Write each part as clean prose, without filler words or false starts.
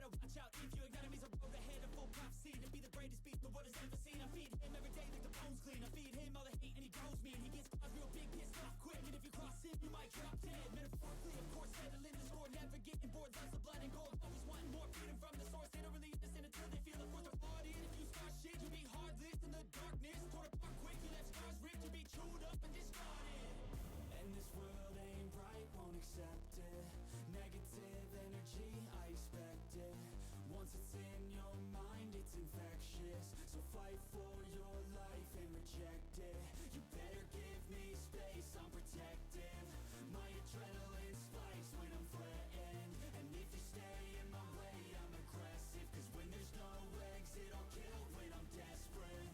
better watch out. If your enemy's a road ahead, a full prophecy to be the greatest beast the world has ever seen. I feed him every day like the bones clean. I feed him all the hate and he grows me. And he gets claws real big, pissed off quick. And if you cross him, you might drop dead. Metaphorically, of course, settling the score. Never getting bored, loves the blood and gold. Always wanting more, freedom from the source. They don't really listen until they feel it. Force their blood in. If you start shit, you be heartless in the darkness. Torn apart quick, you left scars ripped. You be chewed up and discarded. And this world ain't right, won't accept it. Negative energy, I expect it. Once it's in your mind, it's infectious. So fight for your life and reject it. You better give me space, I'm protective. My adrenaline spikes when I'm threatened. And if you stay in my way, I'm aggressive. Cause when there's no exit, I'll kill when I'm desperate.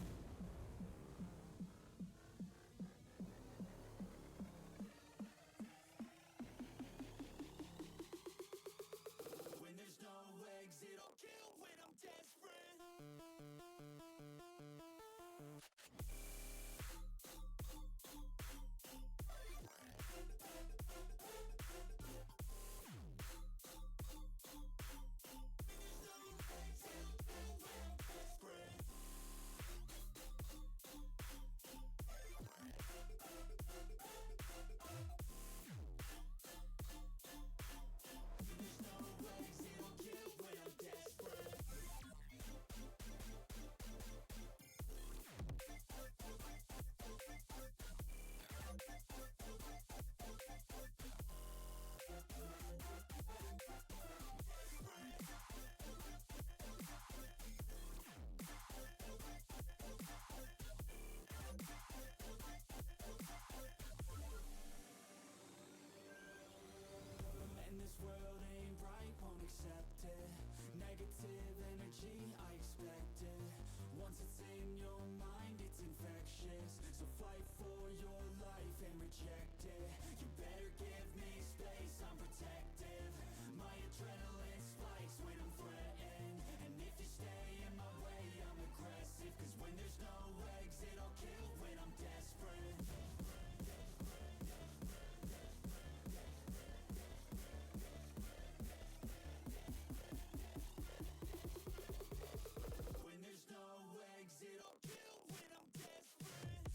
There's no exit, I'll kill when I'm desperate. And this world ain't right, won't accept it. Negative energy, I expect it. Once it's in your mind, it's infectious. So fight for your life and reject it. You better give me space, I'm protective. My adrenaline spikes when I'm threatened. And if you stay in my way, I'm aggressive. Cause when there's no exit, I'll kill when I'm desperate. There's no exit, I'll kill when I'm desperate.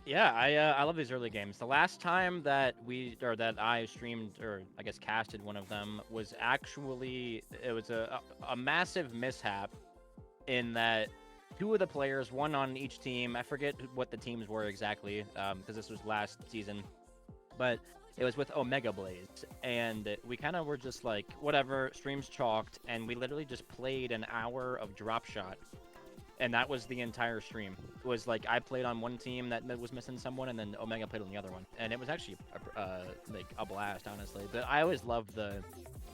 Yeah, I love these early games. The last time that I streamed, or I guess casted one of them, was actually, it was a massive mishap in that two of the players, one on each team, I forget what the teams were exactly, because this was last season, but it was with Omega Blaze, and we kind of were just like, whatever, streams chalked, and we literally just played an hour of drop shot, and that was the entire stream. It was like I played on one team that was missing someone, and then Omega played on the other one, and it was actually like a blast, honestly. But I always love the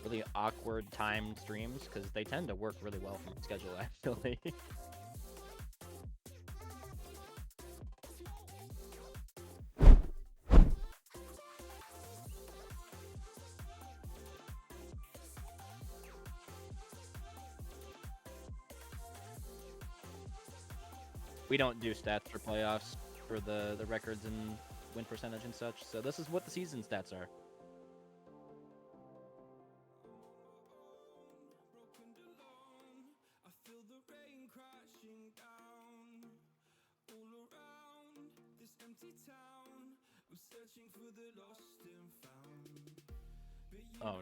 really awkward timed streams because they tend to work really well from schedule, actually. We don't do stats for playoffs for the records and win percentage and such, so this is what the season stats are. Oh,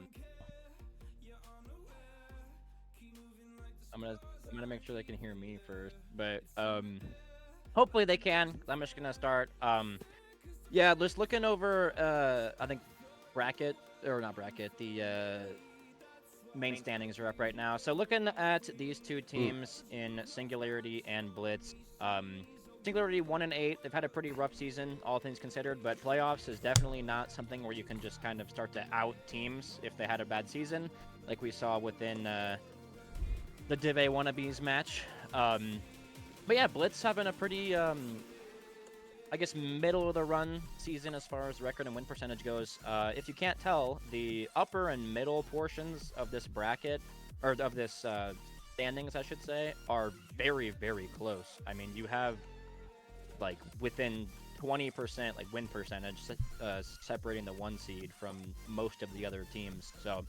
I'm gonna make sure they can hear me first, but hopefully they can. 'Cause I'm just gonna start. Yeah, just looking over. I think bracket or not bracket. The main standings are up right now. So looking at these two teams in Singularity and Blitz. Singularity 1-8. They've had a pretty rough season, all things considered, but playoffs is definitely not something where you can just kind of start to out teams if they had a bad season, like we saw within the DIV wannabes match. But yeah, Blitz having a pretty, I guess, middle of the run season as far as record and win percentage goes. If you can't tell, the upper and middle portions of this bracket, or of this standings, I should say, are very, very close. I mean, you have like within 20% like win percentage separating the one seed from most of the other teams. So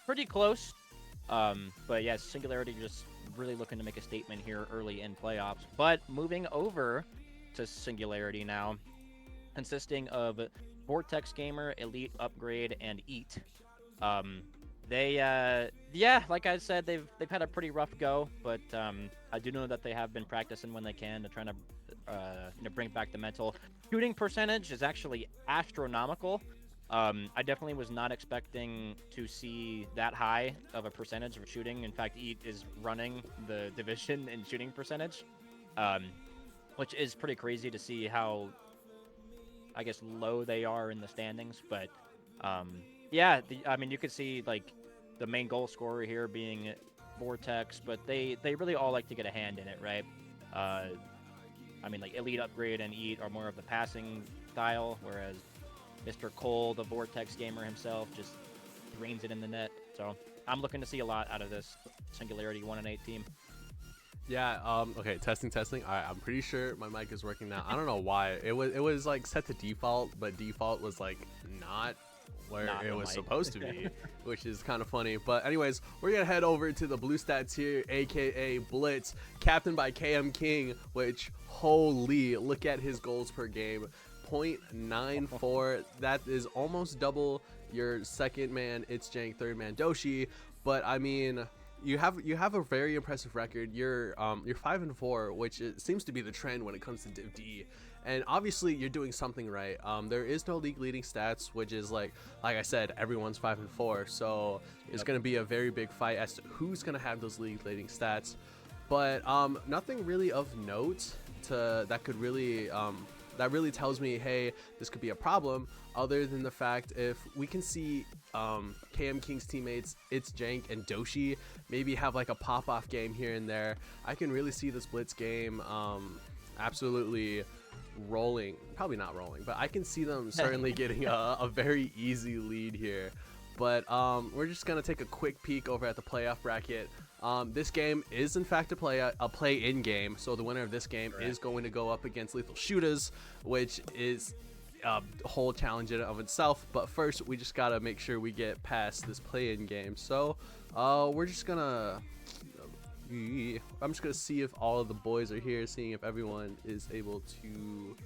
pretty close. But yeah, Singularity just really looking to make a statement here early in playoffs. But moving over to Singularity now, consisting of Vortex Gamer, Elite Upgrade, and Eat. They yeah, like I said, they've had a pretty rough go, but I do know that they have been practicing when they can to try to bring back the mental. Shooting percentage is actually astronomical. I definitely was not expecting to see that high of a percentage of shooting. In fact, Eat is running the division in shooting percentage, which is pretty crazy to see how, I guess, low they are in the standings. But yeah, I mean, you could see like the main goal scorer here being Vortex, but they really all like to get a hand in it, right? I mean, like Elite Upgrade and Eat are more of the passing style, whereas Mr. Cole, the Vortex gamer himself, just drains it in the net. So I'm looking to see a lot out of this Singularity 1-8 team. Yeah. Okay. Testing. All right. I'm pretty sure my mic is working now. I don't know why. It was like set to default, but default was like not where it was supposed to be, which is kind of funny. But anyways, we're gonna head over to the blue stats here, aka Blitz, captained by KM King. Which, holy, look at his goals per game. 0.94. That is almost double your second man It's Jank, third man Doshi. But I mean, you have a very impressive record. You're 5-4, which seems to be the trend when it comes to Div D. And obviously you're doing something right. There is no league leading stats, which is like I said, everyone's 5-4. So it's going to be a very big fight as to who's going to have those league leading stats. But nothing really of note that could really that really tells me, hey, this could be a problem, other than the fact if we can see KM King's teammates, It's Jank and Doshi, maybe have like a pop-off game here and there. I can really see this Blitz game absolutely rolling. Probably not rolling, but I can see them certainly getting a very easy lead here. But we're just going to take a quick peek over at the playoff bracket. This game is in fact a play-in game, so the winner of this game is going to go up against Lethal Shooters, which is a whole challenge in and of itself. But first, we just gotta make sure we get past this play-in game. So, we're just gonna. I'm just gonna see if all of the boys are here, seeing if everyone is able to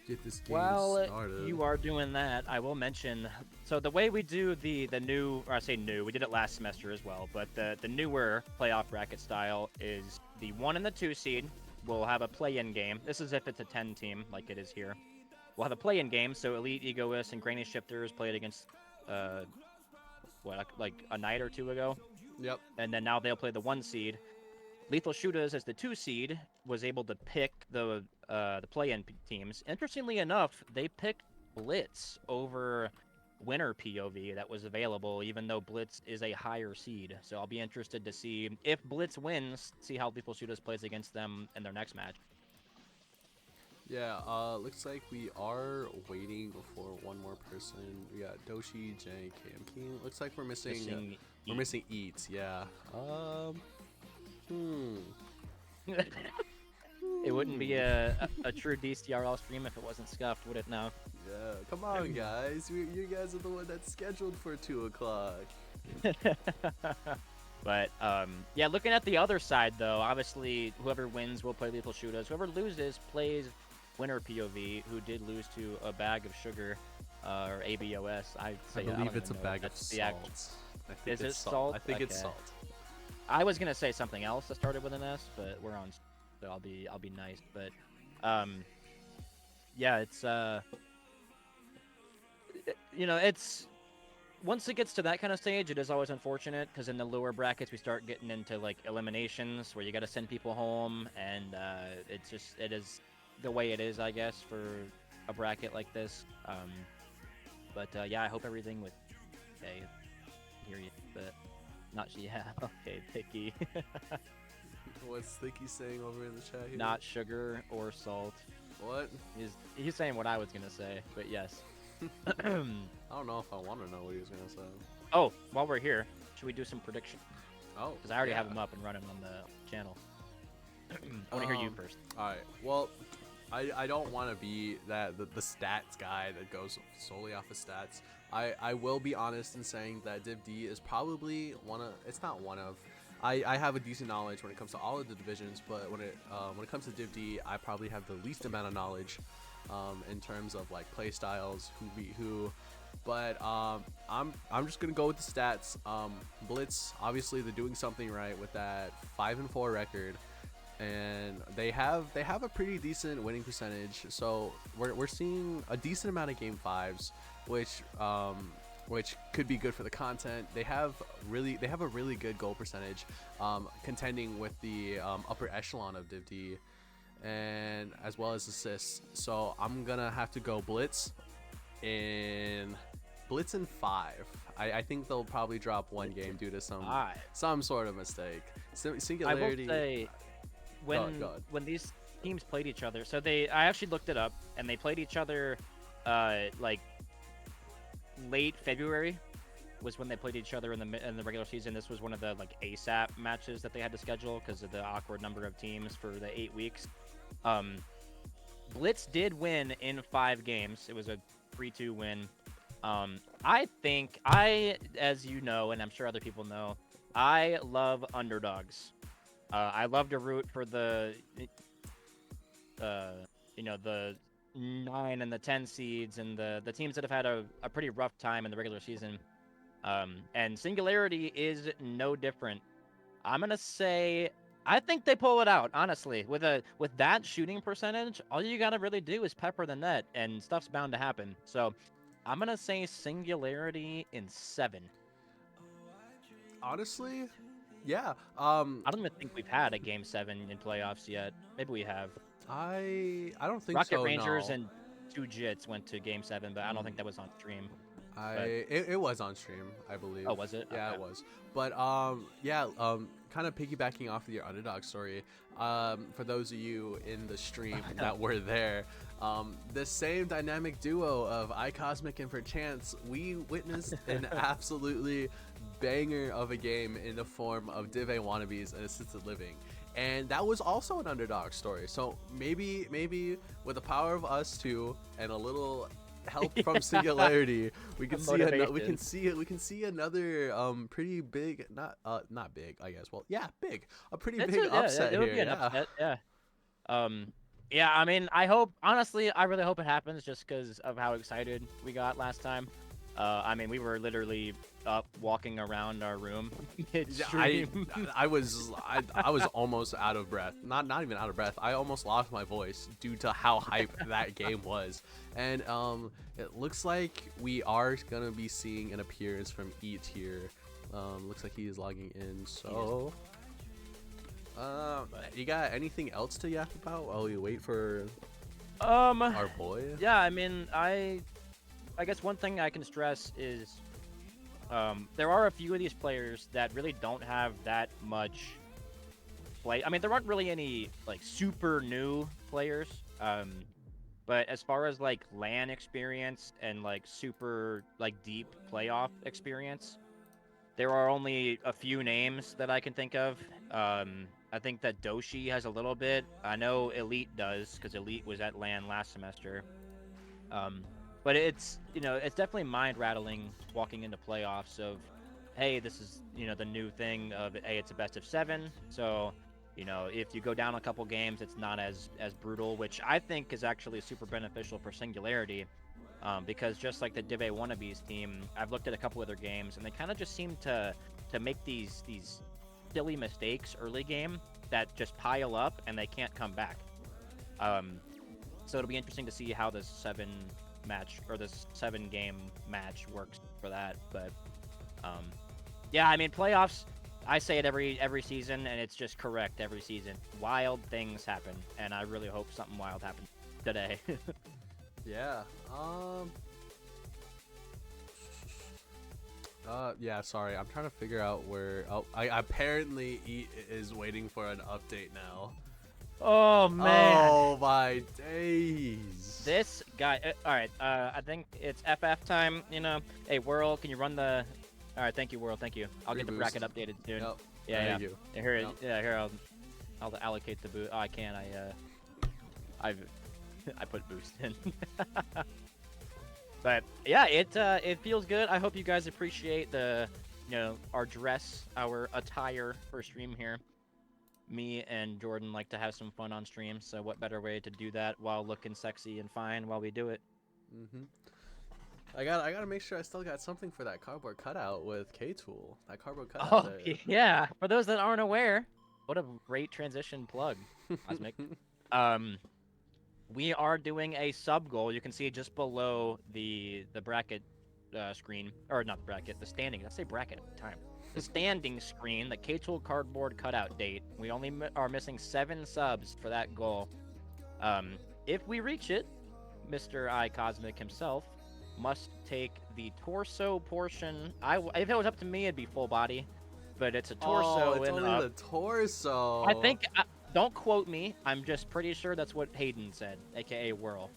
get this game started. You are doing that. I will mention. So the way we do the new, or I say new, we did it last semester as well, but the newer playoff bracket style is the 1 and the 2 seed will have a play-in game. This is if it's a 10 team like it is here. We'll have a play-in game, so Elite, Egoists, and Granny Shifters played against like a night or two ago. Yep. And then now they'll play the 1 seed. Lethal Shooters, as the 2 seed, was able to pick the play-in teams. Interestingly enough, they picked Blitz over winner POV that was available, even though Blitz is a higher seed. So I'll be interested to see if Blitz wins, see how Lethal Shooters plays against them in their next match. Yeah, looks like we are waiting for one more person. We got Doshi, Jay, Cam King. Looks like we're missing Eats. Yeah. It wouldn't be a true DCRL stream if it wasn't scuffed, would it now? Yeah, come on, guys. You guys are the one that's scheduled for 2 o'clock. But, yeah, looking at the other side, though, obviously, whoever wins will play Lethal Shooters. Whoever loses plays winner POV, who did lose to a bag of sugar, or ABOS. I believe it's a bag of salt. Is it salt? I think it's salt. I was gonna say something else that started with an S, but we're on, so I'll be nice. But, yeah, it's you know, it's once it gets to that kind of stage, it is always unfortunate because in the lower brackets we start getting into like eliminations where you got to send people home, and it is the way it is, I guess, for a bracket like this. But yeah, I hope everything with okay, hear you, but. Not yeah. Okay, picky. What's Thicky saying over in the chat here? Not sugar or salt. What? He's saying what I was gonna say, but yes. I don't know if I want to know what he was gonna say. Oh, while we're here, should we do some prediction? Oh, because I already have them up and running on the channel. I want to hear you first. All right. Well, I don't want to be the stats guy that goes solely off of stats. I will be honest in saying that Div D is probably it's not one of. I have a decent knowledge when it comes to all of the divisions, but when it comes to Div D, I probably have the least amount of knowledge in terms of like play styles, who beat who. But I'm just gonna go with the stats. Blitz, obviously they're doing something right with that 5-4 record. And they have a pretty decent winning percentage, so we're seeing a decent amount of game 5s, which could be good for the content. They have a really good goal percentage, contending with the upper echelon of Div D, and as well as assists. So I'm gonna have to go Blitz in 5. I think they'll probably drop one game due to some sort of mistake. Singularity. I will say, when these teams played each other, so I actually looked it up, and they played each other like late February was when they played each other in the regular season. This was one of the like ASAP matches that they had to schedule because of the awkward number of teams for the 8 weeks. Blitz did win in 5 games. It was a 3-2 win. I think as you know, and I'm sure other people know, I love underdogs. I love to root for the 9 and the 10 seeds and the teams that have had a pretty rough time in the regular season. And Singularity is no different. I'm gonna say I think they pull it out, honestly. With that shooting percentage, all you gotta really do is pepper the net, and stuff's bound to happen. So I'm gonna say Singularity in 7. Honestly. Yeah. I don't even think we've had a game 7 in playoffs yet. Maybe we have. I don't think Rocket so. Rangers no. and 2 Jits went to game 7, but I don't think that was on stream. It was on stream, I believe. Oh, was it? Yeah, Okay. it was. But kind of piggybacking off of your underdog story. For those of you in the stream that were there, the same dynamic duo of iCosmic and Perchance, we witnessed an absolutely banger of a game in the form of DIV wannabes and assisted living. And that was also an underdog story. So maybe with the power of us two and a little help from Singularity, we can see another pretty big, not big, I guess. Well, yeah, big. A pretty big upset it would here. be an upset, yeah. Yeah, I mean, honestly, I really hope it happens just because of how excited we got last time. I mean, we were literally up walking around our room midstream. I was almost out of breath. Not even out of breath. I almost lost my voice due to how hype that game was. And it looks like we are gonna be seeing an appearance from Eat here. Looks like he is logging in. So, you got anything else to yap about while we wait for our boy? Yeah, I mean, I guess one thing I can stress is there are a few of these players that really don't have that much play. I mean, there aren't really any like super new players, but as far as like LAN experience and like super like deep playoff experience, there are only a few names that I can think of. I think that Doshi has a little bit. I know Elite does because Elite was at LAN last semester. But it's definitely mind rattling walking into playoffs of, hey, this is, the new thing of, hey, it's a best of 7. So, if you go down a couple games, it's not as brutal, which I think is actually super beneficial for Singularity. Because just like the DIV wannabes team, I've looked at a couple other games and they kind of just seem to make these silly mistakes early game that just pile up and they can't come back. So it'll be interesting to see how this 7-game match works for that. But yeah, I mean, playoffs, I say it every season and it's just correct every season. Wild things happen and I really hope something wild happens today. Yeah. Yeah, sorry. I'm trying to figure out where... Oh, I apparently Eat is waiting for an update now. Oh, man. Oh, my days. This guy... all right, I think it's FF time, Hey, Whirl, can you run the... All right, thank you, Whirl, thank you. I'll get the bracket updated soon. Yep. Yeah, Thank you. Here, Yep. yeah, here, I'll allocate the boost. Oh, I can't, I put boost in. But yeah, it feels good. I hope you guys appreciate our dress, our attire for stream here. Me and Jordan like to have some fun on stream, so what better way to do that while looking sexy and fine while we do it? I gotta make sure I still got something for that cardboard cutout with K-Tool. That cardboard cutout. Oh yeah, for those that aren't aware, what a great transition plug, Cosmic. We are doing a sub goal. You can see it just below the bracket screen, or not the bracket, the standing. Let's say bracket at the time. The standing screen, the K-Tool cardboard cutout date. We only are missing 7 subs for that goal. If we reach it, Mr. iCosmic himself must take the torso portion. If it was up to me, it'd be full body, but it's a torso. Oh, it's only the torso. I think. Don't quote me. I'm just pretty sure that's what Hayden said, aka Whirl.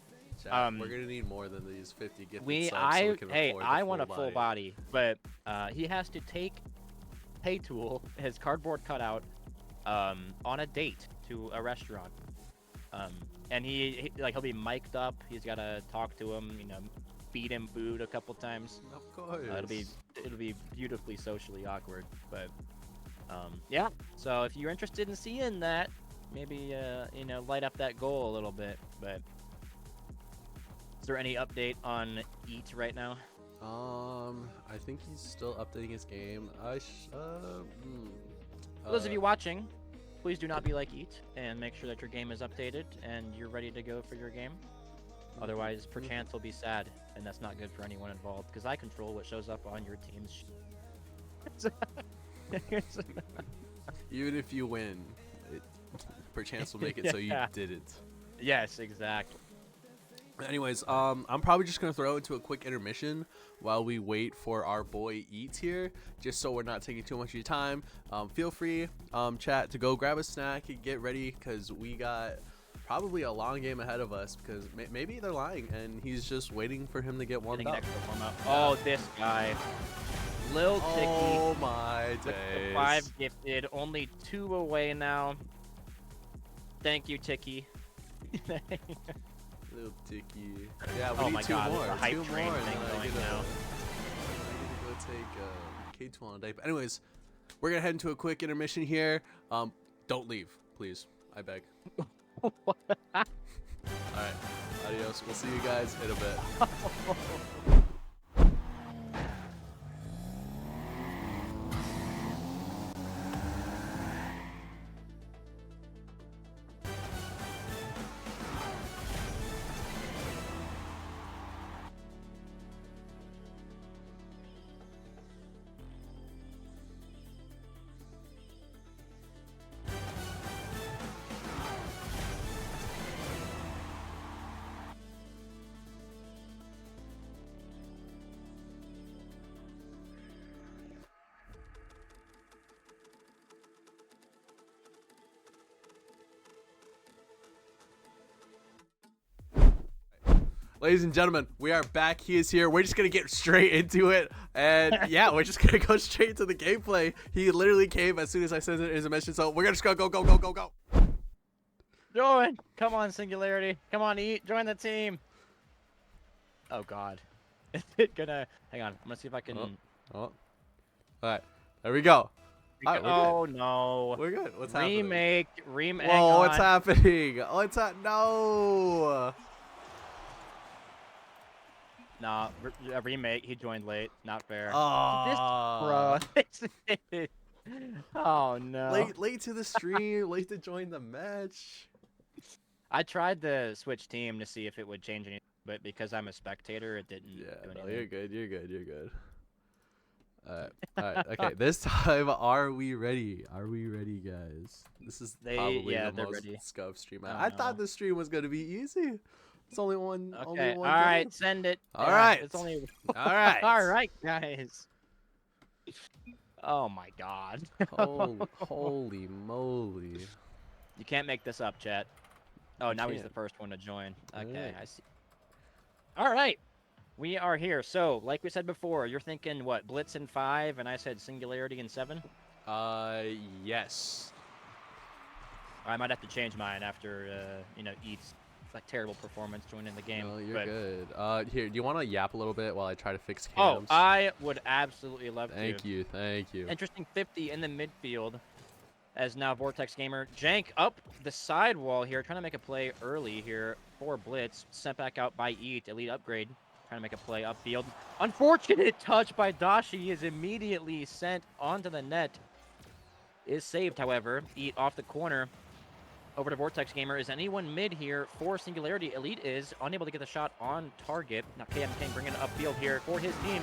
Chat, we're gonna need more than these 50 gifted subs so we can afford I the want a full full body, but he has to take K-Tool, his cardboard cutout, on a date to a restaurant. And he'll be mic'd up. He's gotta talk to him, feed him food a couple times. Of course. It'll be beautifully socially awkward, but yeah. So if you're interested in seeing that, maybe light up that goal a little bit. But is there any update on Eat right now? I think he's still updating his game. For those of you watching, please do not be like Eat and make sure that your game is updated and you're ready to go for your game. Otherwise, Perchance will be sad, and that's not good for anyone involved because I control what shows up on your team's. Even if you win, Perchance will make it so you didn't. Yes, exactly. Anyways, I'm probably just gonna throw into a quick intermission while we wait for our boy Eats here, just so we're not taking too much of your time. Feel free, chat, to go grab a snack and get ready, because we got probably a long game ahead of us, because maybe they're lying and he's just waiting for him to get warmed up. Oh, this guy. Lil Ticky. Oh my With the days. 5 gifted, only 2 away now. Thank you, Ticky. Little Ticky. Yeah, we Oh need my 2 God, more. there's a hype 2 train more. thing And going I get now. to go take K2 on a date. But anyways, we're gonna head into a quick intermission here. Don't leave, please. I beg. All right. Adios. We'll see you guys in a bit. Ladies and gentlemen, we are back. He is here. We're just going to get straight into it. And yeah, we're just going to go straight to the gameplay. He literally came as soon as I said it in his mission. So we're going to just go. Join! Come on, Singularity. Come on, Eat. Join the team. Oh, God. Is it gonna... Hang on. I'm gonna see if I can... Oh. All right. There we go. All right, oh, no. we're good. What's happening? Remake. Whoa, what's happening? What's that? No. Nah, a remake. He joined late. Not fair. Oh. Bro. Oh, no. Late to the stream. Late to join the match. I tried to switch team to see if it would change anything, but because I'm a spectator, it didn't do anything. No, you're good. All right. Okay, this time, are we ready? Are we ready, guys? This is probably the most ready. scuff stream. I thought the stream was gonna be easy. It's only one. Okay. Only one All right. game. Send it. All right. It's only. All right. All right, guys. Oh my God. Holy moly! You can't make this up, chat. Oh, now he's can't. the first one to join. Okay, Alright. I see. All right, we are here. So, like we said before, you're thinking what? Blitz in 5, and I said Singularity in 7. Yes. I might have to change mine after Eats like terrible performance joining the game. No, you're good. Here, do you want to yap a little bit while I try to fix Oh, cams? I would absolutely love to. Thank you. Interesting 50 in the midfield. As now Vortex Gamer Jank up the sidewall here, trying to make a play early here for Blitz. Sent back out by Eat, elite upgrade. Trying to make a play upfield. Unfortunate touch by Dashi. He is immediately sent onto the net. Is saved, however. Eat off the corner. Over to Vortex Gamer. Is anyone mid here for Singularity? Elite is unable to get the shot on target. Now KM King bringing it upfield here for his team.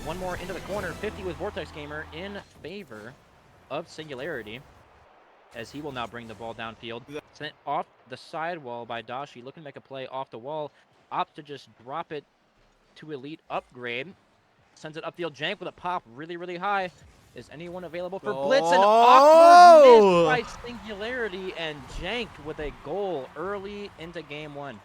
One more into the corner. 50 with Vortex Gamer in favor of Singularity, as he will now bring the ball downfield. Sent off the sidewall by Dashi, looking to make a play off the wall. Opts to just drop it to elite upgrade. Sends it upfield. Jank with a pop really high. Is anyone available for Blitz? An awkward miss by Singularity, and Jank with a goal early into game 1.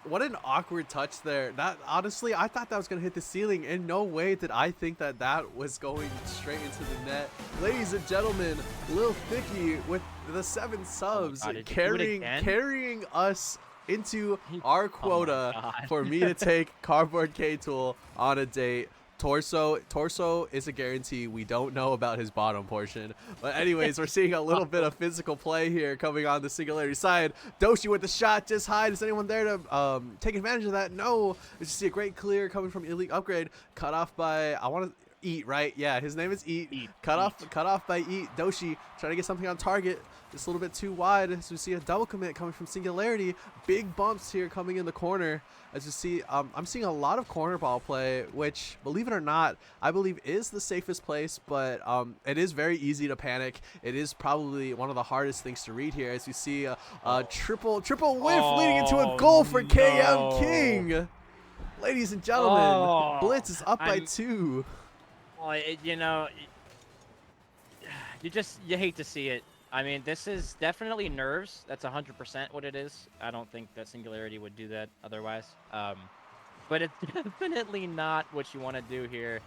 What an awkward touch there. That honestly, I thought that was gonna hit the ceiling. In no way did I think that that was going straight into the net. Ladies and gentlemen, Lil Thicky with the 7 subs, God, carrying us into our quota for me to take Cardboard K-Tool on a date. Torso is a guarantee. We don't know about his bottom portion. But anyways, we're seeing a little bit of physical play here coming on the Singularity side. Doshi with the shot just high. Is anyone there to take advantage of that? No. We just see a great clear coming from Elite Upgrade. Cut off by, I want to Eat, right? Yeah, his name is Eat. Cut off by Eat. Doshi trying to get something on target. It's a little bit too wide as we see a double commit coming from Singularity. Big bumps here coming in the corner. As you see, I'm seeing a lot of corner ball play, which, believe it or not, I believe is the safest place, but it is very easy to panic. It is probably one of the hardest things to read here, as you see a triple whiff leading into a goal for KM King. Ladies and gentlemen, Blitz is up by 2. You know, you hate to see it. I mean, this is definitely nerves. That's 100% what it is. I don't think that Singularity would do that otherwise. But it's definitely not what you want to do here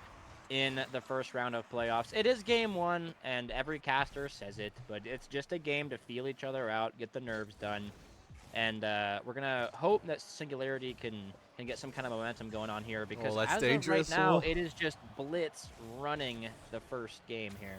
in the first round of playoffs. It is game 1, and every caster says it, but it's just a game to feel each other out, get the nerves done. And we're going to hope that Singularity can get some kind of momentum going on here, because that's as dangerous. of right now, it is just Blitz running the first game here.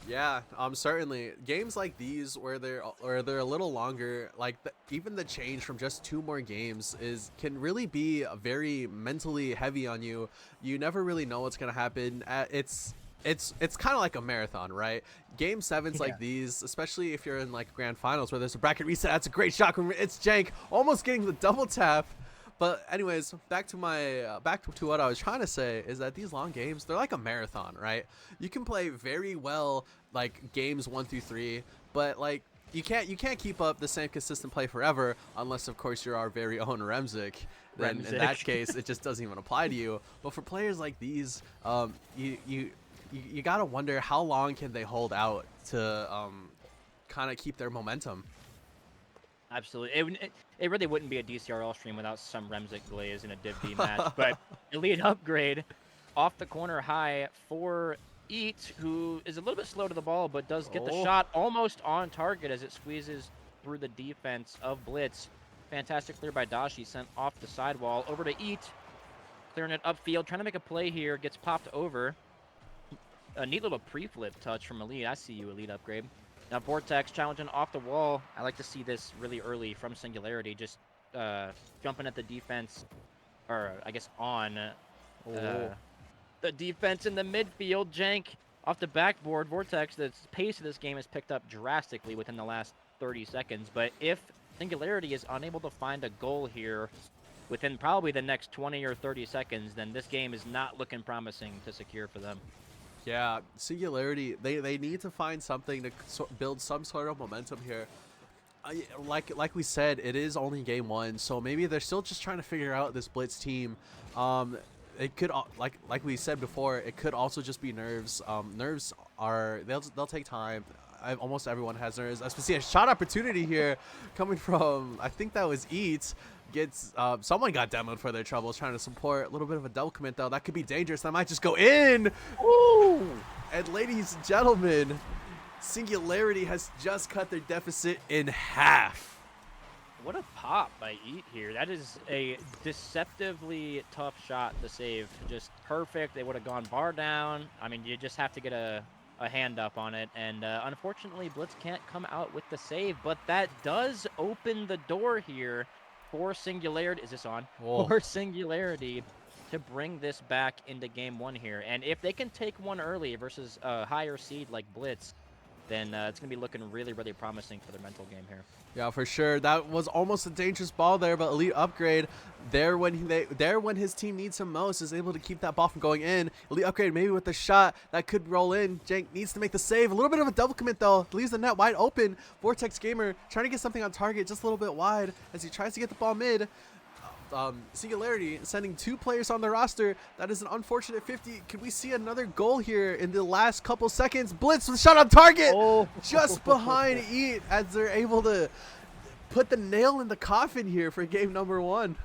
Yeah, certainly games like these where they're a little longer, like even the change from just 2 more games can really be very mentally heavy on you. You never really know what's gonna happen. It's kind of like a marathon, right? Game 7s like these, especially if you're in like grand finals where there's a bracket reset. That's a great shot. It's Jank almost getting the double tap. But anyways, back to what I was trying to say is that these long games, they're like a marathon, right? You can play very well like games 1 through 3, but like you can't keep up the same consistent play forever unless of course you're our very own Remzik. Then in that case, it just doesn't even apply to you. But for players like these, you gotta wonder how long can they hold out to kind of keep their momentum. Absolutely. It really wouldn't be a DCRL stream without some Remzik glaze in a Div V match. But elite upgrade off the corner high for Eat, who is a little bit slow to the ball, but does get the shot almost on target as it squeezes through the defense of Blitz. Fantastic clear by Dashi, sent off the sidewall over to Eat, clearing it upfield, trying to make a play here, gets popped over. A neat little pre-flip touch from Elite. I see you, Elite upgrade. Now Vortex challenging off the wall. I like to see this really early from Singularity, just jumping at the defense, or I guess on the defense in the midfield. Jank off the backboard. Vortex, the pace of this game has picked up drastically within the last 30 seconds. But if Singularity is unable to find a goal here within probably the next 20 or 30 seconds, then this game is not looking promising to secure for them. Yeah, Singularity, they need to find something to build some sort of momentum here. Like we said, it is only game 1, so maybe they're still just trying to figure out this Blitz team. It could, like we said before, it could also just be nerves. Nerves they'll take time. Almost everyone has nerves. As we see a shot opportunity here coming from, I think that was Eat. Gets someone got demoed for their troubles trying to support. A little bit of a double commit though. That could be dangerous. That might just go in. Ooh! And ladies and gentlemen, Singularity has just cut their deficit in half. What a pop by Eat here. That is a deceptively tough shot to save. Just perfect. They would have gone bar down. I mean, you just have to get a hand up on it. And unfortunately, Blitz can't come out with the save. But that does open the door here for Singularity. Is this on? Whoa. For Singularity to bring this back into game 1 here. And if they can take one early versus a higher seed like Blitz, then it's going to be looking really, really promising for their mental game here. Yeah, for sure. That was almost a dangerous ball there, but Elite upgrade there when his team needs him most is able to keep that ball from going in. Elite upgrade maybe with the shot that could roll in. Jank needs to make the save. A little bit of a double commit though. Leaves the net wide open. Vortex Gamer trying to get something on target just a little bit wide as he tries to get the ball mid. Singularity sending 2 players on the roster. That is an unfortunate 50. Could we see another goal here in the last couple seconds? Blitz with shot on target, just behind Eat as they're able to put the nail in the coffin here for game number 1.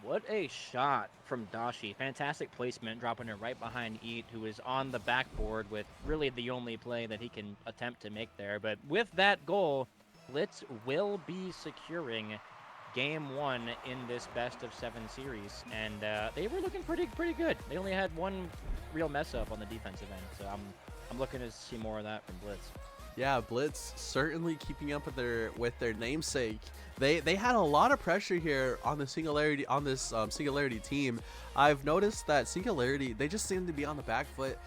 What a shot from Dashi. Fantastic placement, dropping it right behind Eat, who is on the backboard with really the only play that he can attempt to make there. But with that goal, Blitz will be securing game 1 in this best of 7 series, and they were looking pretty good. They only had one real mess up on the defensive end, so I'm looking to see more of that from Blitz. Yeah, Blitz certainly keeping up with their namesake. They had a lot of pressure here on the Singularity Singularity team. I've noticed that Singularity, they just seem to be on the back foot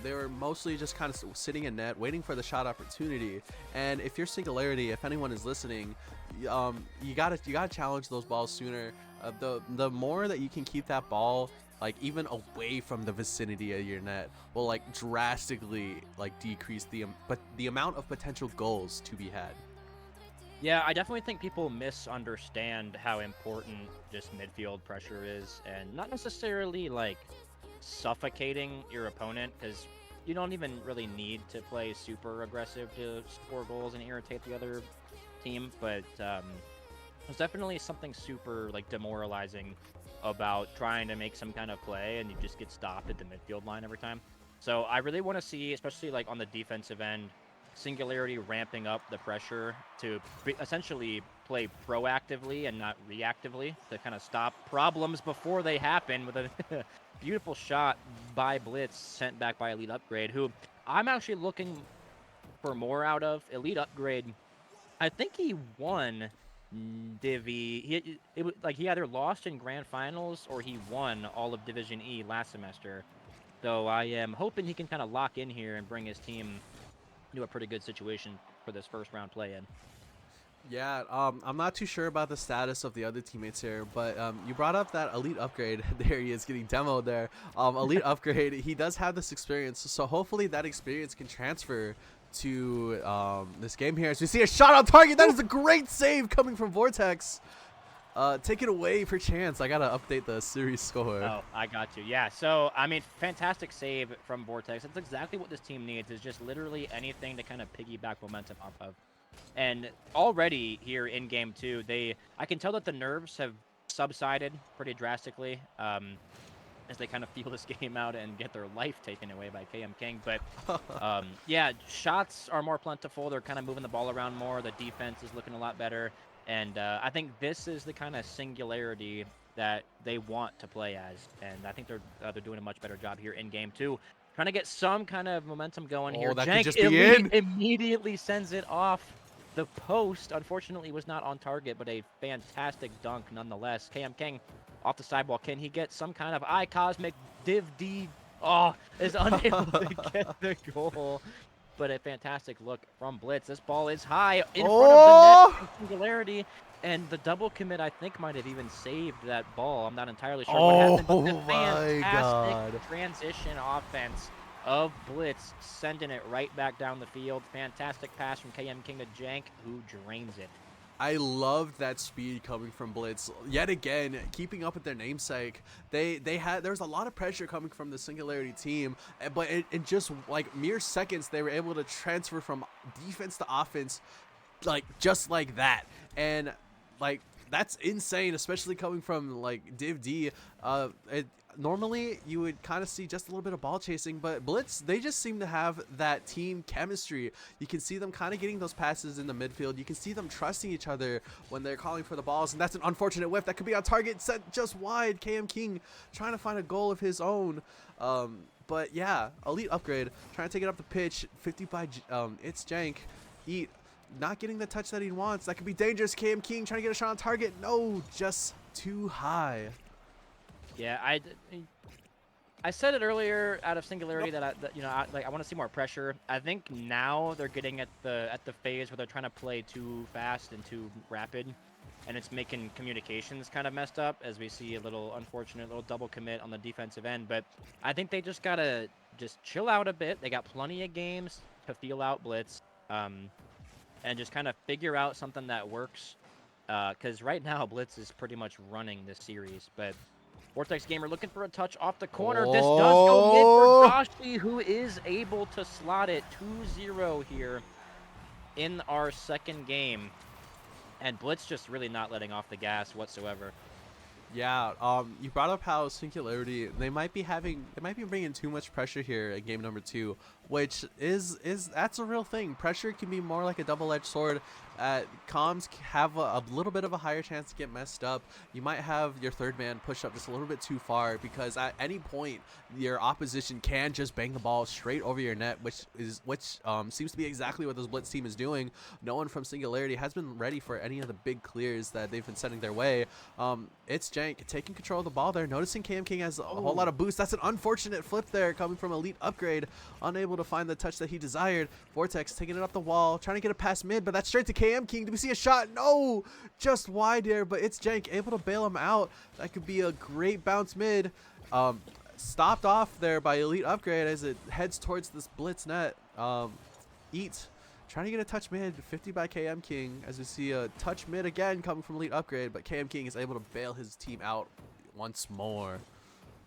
They were mostly just kind of sitting in net, waiting for the shot opportunity. And if you're Singularity, if anyone is listening, you gotta challenge those balls sooner. The more that you can keep that ball like even away from the vicinity of your net will like drastically like decrease the amount of potential goals to be had. Yeah, I definitely think people misunderstand how important just midfield pressure is, and not necessarily like suffocating your opponent, because you don't even really need to play super aggressive to score goals and irritate the other team, but there's definitely something super like demoralizing about trying to make some kind of play and you just get stopped at the midfield line every time. So I really want to see, especially like on the defensive end, Singularity ramping up the pressure to essentially play proactively and not reactively to kind of stop problems before they happen with a beautiful shot by Blitz sent back by Elite Upgrade, who I'm actually looking for more out of. Elite Upgrade, I think he won DIV. He either lost in grand finals or he won all of Division E last semester. So I am hoping he can kind of lock in here and bring his team to a pretty good situation for this first round play-in. Yeah, I'm not too sure about the status of the other teammates here, but you brought up that Elite Upgrade. There he is getting demoed there. Elite Upgrade, he does have this experience, so hopefully that experience can transfer to this game here. As we see a shot on target, that is a great save coming from Vortex. Take it away for Chance. I gotta update the series score. Oh, I got you. Yeah, so, I mean, fantastic save from Vortex. That's exactly what this team needs, is just literally anything to kind of piggyback momentum off of. And already here in Game 2, I can tell that the nerves have subsided pretty drastically as they kind of feel this game out and get their life taken away by KM King. But, yeah, shots are more plentiful. They're kind of moving the ball around more. The defense is looking a lot better. And I think this is the kind of Singularity that they want to play as. And I think they're doing a much better job here in Game 2. Trying to get some kind of momentum going here. That Jank could just be in. Immediately sends it off the post. Unfortunately, was not on target, but a fantastic dunk nonetheless. KM King off the sidewall. Can he get some kind of Cosmic Div D? Oh, is unable to get the goal. But a fantastic look from Blitz. This ball is high in front of the net from Singularity. And the double commit, I think, might have even saved that ball. I'm not entirely sure what happened. But the fantastic transition offense of Blitz, sending it right back down the field. Fantastic pass from KM King to Jank, who drains it. I loved that speed coming from Blitz. Yet again, keeping up with their namesake. There's a lot of pressure coming from the Singularity team, but in just like mere seconds, they were able to transfer from defense to offense, like just like that. And like that's insane, especially coming from like Div D. Normally you would kind of see just a little bit of ball chasing, but Blitz, they just seem to have that team chemistry. You can see them kind of getting those passes in the midfield. You can see them trusting each other when they're calling for the balls, and that's an unfortunate whiff that could be on target, set just wide. KM King trying to find a goal of his own. But yeah, Elite Upgrade trying to take it up the pitch. 50 by it's Jank. Not getting the touch that he wants. That could be dangerous. KM King trying to get a shot on target. No, just too high. Yeah, I said it earlier out of Singularity that I want to see more pressure. I think now they're getting at the phase where they're trying to play too fast and too rapid, and it's making communications kind of messed up as we see a little unfortunate little double commit on the defensive end. But I think they just gotta just chill out a bit. They got plenty of games to feel out Blitz, and just kind of figure out something that works. Because right now Blitz is pretty much running this series, but Vortex Gamer looking for a touch off the corner. This does go mid for Dashi, who is able to slot it 2-0 here in our second game. And Blitz just really not letting off the gas whatsoever. Yeah, you brought up how Singularity, they might be bringing too much pressure here in game number 2. which is that's a real thing. Pressure can be more like a double-edged sword. Comms have a little bit of a higher chance to get messed up. You might have your third man push up just a little bit too far, because at any point your opposition can just bang the ball straight over your net, which seems to be exactly what this Blitz team is doing. No one from Singularity has been ready for any of the big clears that they've been sending their way. It's Jank taking control of the ball there, noticing KM King has a whole lot of boost. That's an unfortunate flip there coming from Elite Upgrade, unable to find the touch that he desired. Vortex taking it up the wall, trying to get it past mid, but that's straight to KM King. Do we see a shot? No, just wide there, but it's Jank able to bail him out. That could be a great bounce mid. Stopped off there by Elite Upgrade as it heads towards this Blitz net. Eat trying to get a touch mid, 50 by KM King, as we see a touch mid again coming from Elite Upgrade, but KM King is able to bail his team out once more.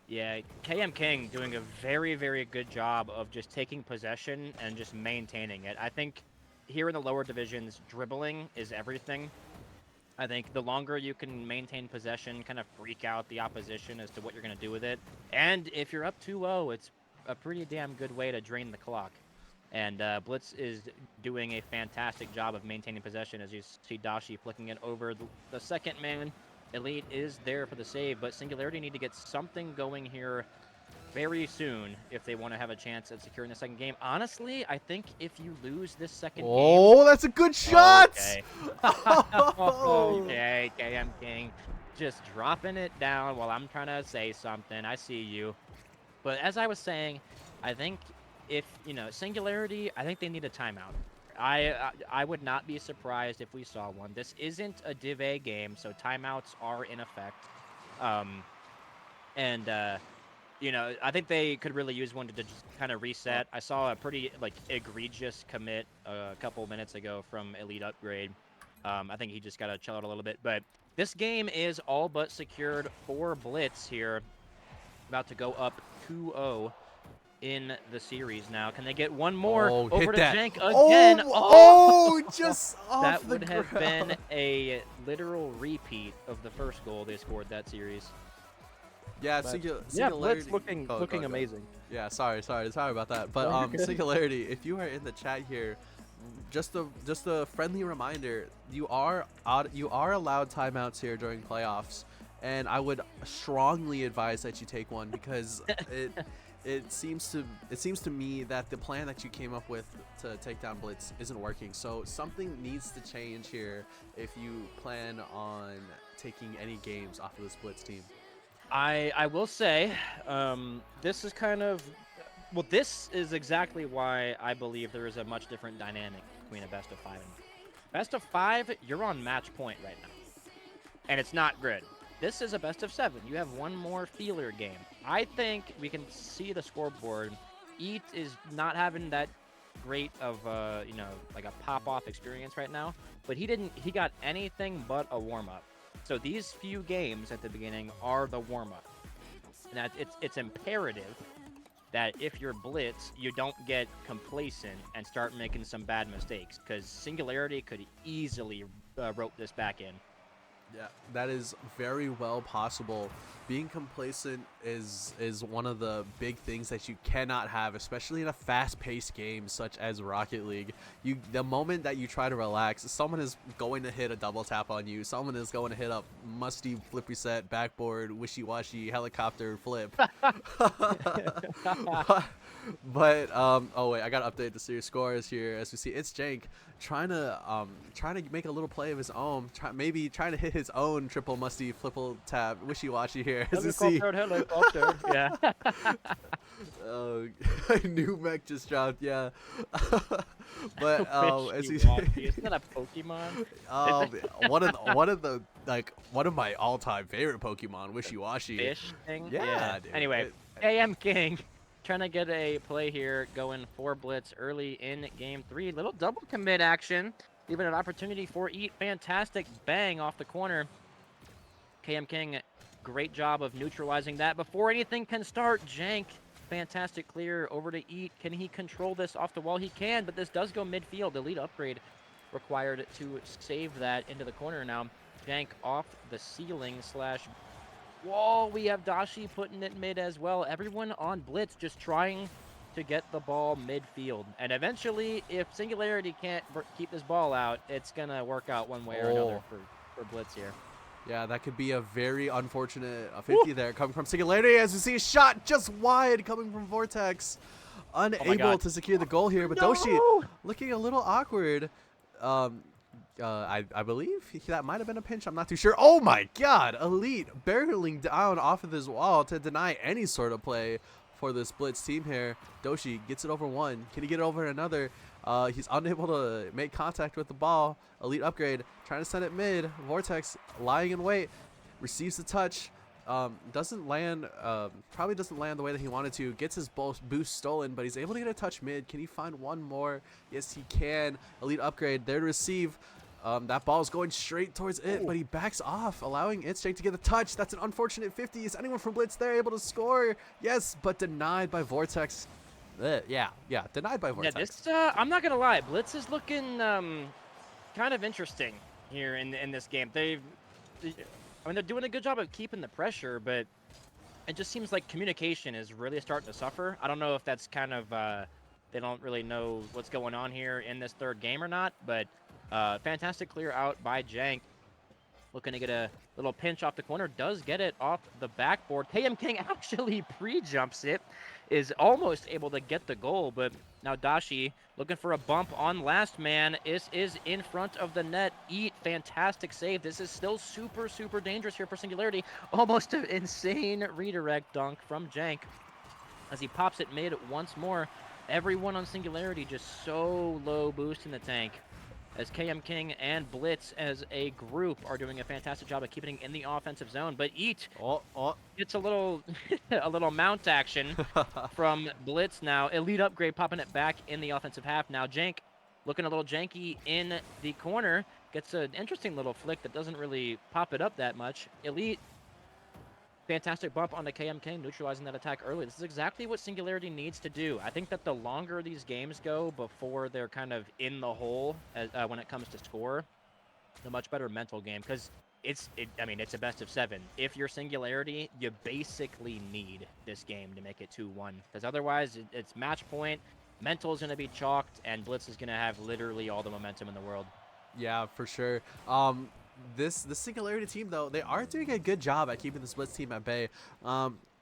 Yeah, KM King doing a very, very good job of just taking possession and just maintaining it. I think here in the lower divisions, dribbling is everything. I think the longer you can maintain possession, kind of freak out the opposition as to what you're going to do with it. And if you're up 2-0, it's a pretty damn good way to drain the clock. And Blitz is doing a fantastic job of maintaining possession, as you see Dashi flicking it over the second man. Elite is there for the save, but Singularity need to get something going here very soon if they want to have a chance at securing the second game. Honestly, I think if you lose this second game... Oh, that's a good shot! Okay. Okay, KM King just dropping it down while I'm trying to say something. I see you. But as I was saying, I think if, Singularity, I think they need a timeout. I would not be surprised if we saw one. This isn't a Div A game, so timeouts are in effect. I think they could really use one to just kind of reset. I saw a pretty egregious commit a couple minutes ago from Elite Upgrade. I think he just got to chill out a little bit. But this game is all but secured for Blitz here. About to go up 2-0 in the series now. Can they get one more over to Jank again? Just off that the would ground. have been a literal repeat of the first goal they scored that series. Yeah, Singularity. Blitz looking amazing. Yeah, sorry about that. But Singularity, if you are in the chat here, just a friendly reminder, you are allowed timeouts here during playoffs, and I would strongly advise that you take one, because it seems to me that the plan that you came up with to take down Blitz isn't working. So something needs to change here if you plan on taking any games off of this Blitz team. I will say, this is this is exactly why I believe there is a much different dynamic between a best of 5 and best of 5. You're on match point right now, and it's not good. This is a best of 7. You have one more feeler game. I think we can see the scoreboard. Eat is not having that great of a pop-off experience right now, but he got anything but a warm-up. So these few games at the beginning are the warm-up. And that it's imperative that if you're Blitz, you don't get complacent and start making some bad mistakes, because Singularity could easily rope this back in. Yeah, that is very well possible. Being complacent is one of the big things that you cannot have, especially in a fast-paced game such as Rocket League. The moment that you try to relax, someone is going to hit a double tap on you. Someone is going to hit a musty flip reset, backboard, wishy-washy, helicopter flip. But oh wait, I gotta update the series scores here. As we see, it's Jank trying to make a little play of his own, maybe trying to hit his own triple musty flipple tap wishy-washy here. As we see, helicopter, yeah. New mech just dropped, yeah. But as you isn't that a Pokemon? one of my all-time favorite Pokemon, wishy-washy. Fish thing. Yeah. Dude, anyway, KM King trying to get a play here, going for Blitz early in game 3. Little double commit action, even an opportunity for Eat. Fantastic bang off the corner. KM King, great job of neutralizing that before anything can start. Jank, fantastic clear over to Eat. Can he control this off the wall? He can, but this does go midfield. Elite Upgrade required to save that into the corner now. Jank off the ceiling / wall. We have Dashi putting it mid as well. Everyone on Blitz just trying to get the ball midfield. And eventually, if Singularity can't keep this ball out, it's going to work out one way or another for Blitz here. Yeah, that could be a very unfortunate 50 there coming from Singularity, as we see a shot just wide coming from Vortex. Unable to secure the goal here, but Doshi looking a little awkward. I believe that might have been a pinch. I'm not too sure. Oh my God! Elite barreling down off of this wall to deny any sort of play for this Blitz team here. Doshi gets it over one. Can he get it over another? He's unable to make contact with the ball. Elite upgrade trying to send it mid. Vortex lying in wait. Receives the touch. Doesn't land. Probably doesn't land the way that he wanted to. Gets his boost stolen, but he's able to get a touch mid. Can he find one more? Yes, he can. Elite upgrade there to receive. That ball is going straight towards it, but he backs off, allowing Itstrake to get the touch. That's an unfortunate 50. Is anyone from Blitz there able to score? Yes, but denied by Vortex. Yeah, denied by Vortex. Yeah, this, I'm not going to lie. Blitz is looking kind of interesting here in this game. I mean, they're doing a good job of keeping the pressure, but it just seems like communication is really starting to suffer. I don't know if that's kind of, they don't really know what's going on here in this third game or not, but fantastic clear out by Jank. Looking to get a little pinch off the corner. Does get it off the backboard. KM King actually pre-jumps it. Is almost able to get the goal, but now Dashi looking for a bump on last man. Is in front of the net. Eat, fantastic save. This is still super, super dangerous here for Singularity. Almost an insane redirect dunk from Jank as he pops it mid once more. Everyone on Singularity just so low boost in the tank, as KM King and Blitz as a group are doing a fantastic job of keeping it in the offensive zone. But Eat gets a little a little mount action from Blitz now. Elite upgrade popping it back in the offensive half. Now Jank looking a little janky in the corner. Gets an interesting little flick that doesn't really pop it up that much. Elite, fantastic bump onto KM King, neutralizing that attack early. This is exactly what Singularity needs to do. I think that the longer these games go before they're kind of in the hole when it comes to score, the much better mental game. Because I mean, it's a best of 7. If you're Singularity, you basically need this game to make it 2-1. Because otherwise, it's match point. Mental is going to be chalked, and Blitz is going to have literally all the momentum in the world. Yeah, for sure. The Singularity team, though, they are doing a good job at keeping the Blitz team at bay.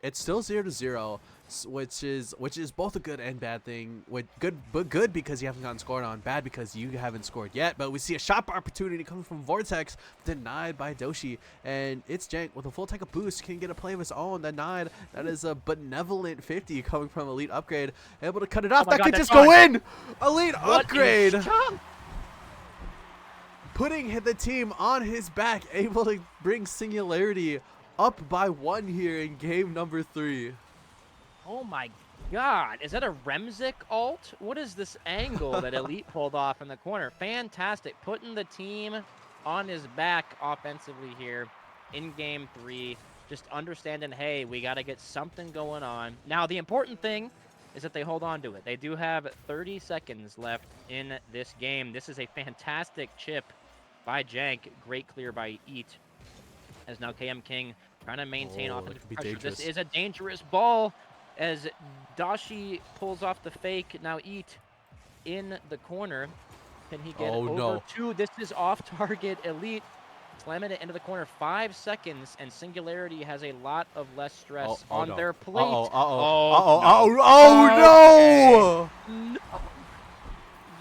It's still 0-0, which is both a good and bad thing. Good because you haven't gotten scored on, bad because you haven't scored yet. But we see a shot opportunity coming from Vortex, denied by Doshi, and it's Jank with a full tank of boost can get a play of his own, denied. That is a benevolent 50 coming from Elite upgrade, able to cut it off. That could just go in. Elite upgrade. Putting the team on his back, able to bring Singularity up by 1 here in game number 3. Oh my God, is that a Remzik ult? What is this angle that Elite pulled off in the corner? Fantastic, putting the team on his back offensively here in game 3. Just understanding, hey, we got to get something going on. Now, the important thing is that they hold on to it. They do have 30 seconds left in this game. This is a fantastic chip by Jank. Great clear by Eat. As now KM King trying to maintain offensive pressure. Dangerous. This is a dangerous ball as Dashi pulls off the fake. Now Eat in the corner. Can he get over 2? This is off target. Elite slamming it into the corner. 5 seconds, and Singularity has a lot of less stress on their plate. Oh no!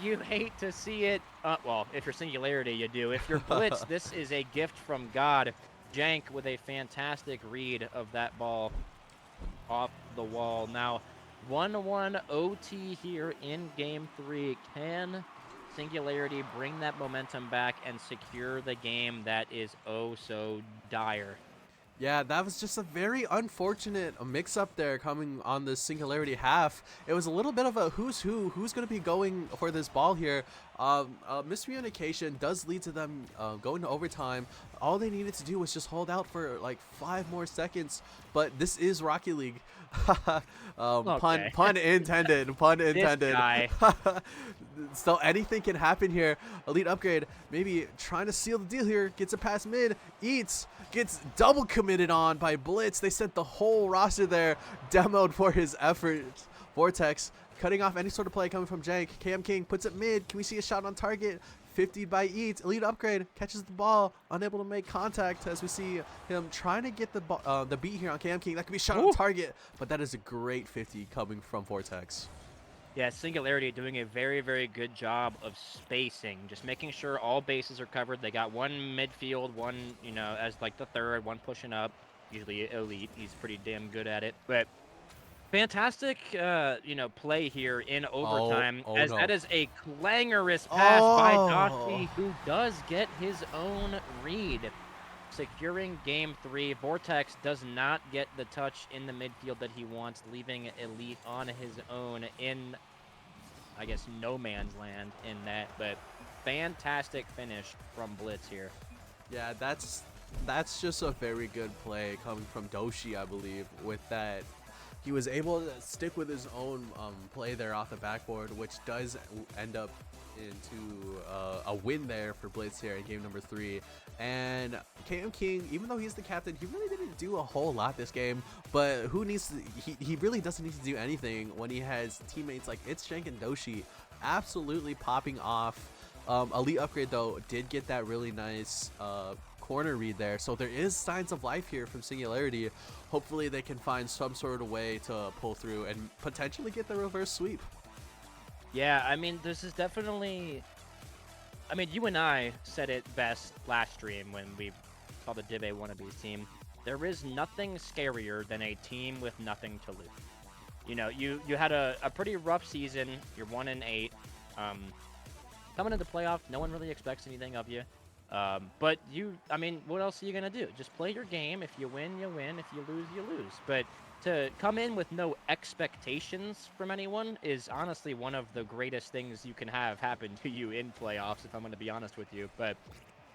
You hate to see it. Well, if you're Singularity, you do. If you're Blitz, this is a gift from God. Jank with a fantastic read of that ball off the wall. Now, 1-1 OT here in game 3. Can Singularity bring that momentum back and secure the game that is oh so dire? Yeah, that was just a very unfortunate mix-up there coming on the Singularity half. It was a little bit of a who's going to be going for this ball here. Miscommunication does lead to them going to overtime. All they needed to do was just hold out for like 5 more seconds, but this is Rocket League. Pun intended. Pun intended. This guy. So anything can happen here. Elite upgrade, maybe trying to seal the deal here. Gets a pass mid. Eats. Gets double committed on by Blitz. They sent the whole roster there. Demoed for his effort. Vortex cutting off any sort of play coming from Jank. KM King puts it mid. Can we see a shot on target? 50 by Eat. Elite upgrade, catches the ball, unable to make contact as we see him trying to get the beat here on KM King. That could be a shot on target, but that is a great 50 coming from Vortex. Yeah, Singularity doing a very, very good job of spacing, just making sure all bases are covered. They got one midfield, one, you know, as like the third, one pushing up, usually Elite. He's pretty damn good at it. But fantastic, you know, play here in overtime, as no. that is a clangorous pass by Oh. Dashi, who does get his own read, securing game 3. Vortex does not get the touch in the midfield that he wants, leaving Elite on his own in, I guess, no man's land in that. But fantastic finish from Blitz here. Yeah, that's just a very good play coming from Doshi, I believe, with that. He was able to stick with his own play there off the backboard, which does end up into a win there for Blitz here in game number 3. And KM King, even though he's the captain, he really didn't do a whole lot this game. But who needs to, he really doesn't need to do anything when he has teammates like It's Shank and Doshi absolutely popping off. Elite upgrade though did get that really nice corner read there, so there is signs of life here from Singularity. Hopefully they can find some sort of way to pull through and potentially get the reverse sweep. Yeah, I mean, this is definitely, I mean, you and I said it best last stream when we saw the DIV wannabes team. There is nothing scarier than a team with nothing to lose. You know, you had a pretty rough season. You're 1-8. Coming into playoffs, no one really expects anything of you. But I mean, what else are you going to do? Just play your game. If you win, you win. If you lose, you lose. But to come in with no expectations from anyone is honestly one of the greatest things you can have happen to you in playoffs, if I'm going to be honest with you. But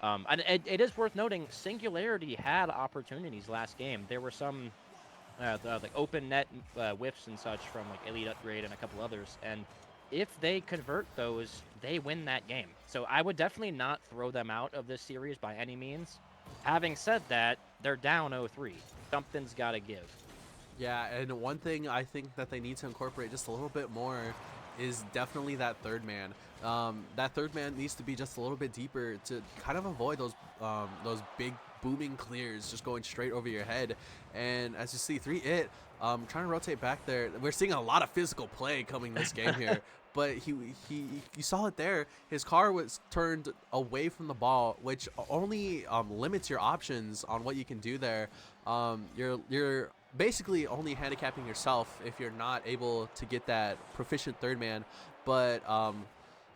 and it is worth noting, Singularity had opportunities last game. There were some like open net whiffs and such from like Elite Upgrade and a couple others. And if they convert those, they win that game. So I would definitely not throw them out of this series by any means. Having said that, they're down 0-3. Something's got to give. Yeah, and one thing I think that they need to incorporate just a little bit more is definitely that third man. That third man needs to be just a little bit deeper to kind of avoid those big booming clears just going straight over your head. And as you see, 3-it trying to rotate back there. We're seeing a lot of physical play coming this game here. But you saw it there. His car was turned away from the ball, which only limits your options on what you can do there. You're basically only handicapping yourself if you're not able to get that proficient third man. But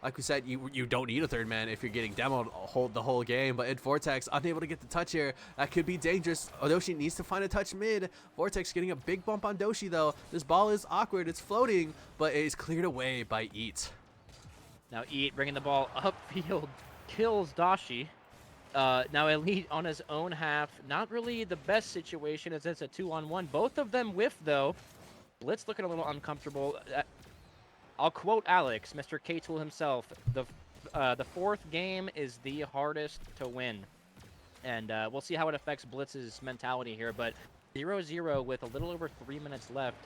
like we said, you don't need a third man if you're getting demoed the whole game. But in Vortex, unable to get the touch here. That could be dangerous. Doshi needs to find a touch mid. Vortex getting a big bump on Doshi, though. This ball is awkward. It's floating, but it is cleared away by Eat. Now Eat bringing the ball upfield, kills Dashi. Now Elite on his own half. Not really the best situation as it's a 2-on-1. Both of them whiff, though. Blitz looking a little uncomfortable. I'll quote Alex, Mr. K-Tool himself, the fourth game is the hardest to win. And we'll see how it affects Blitz's mentality here, but 0-0 with a little over 3 minutes left.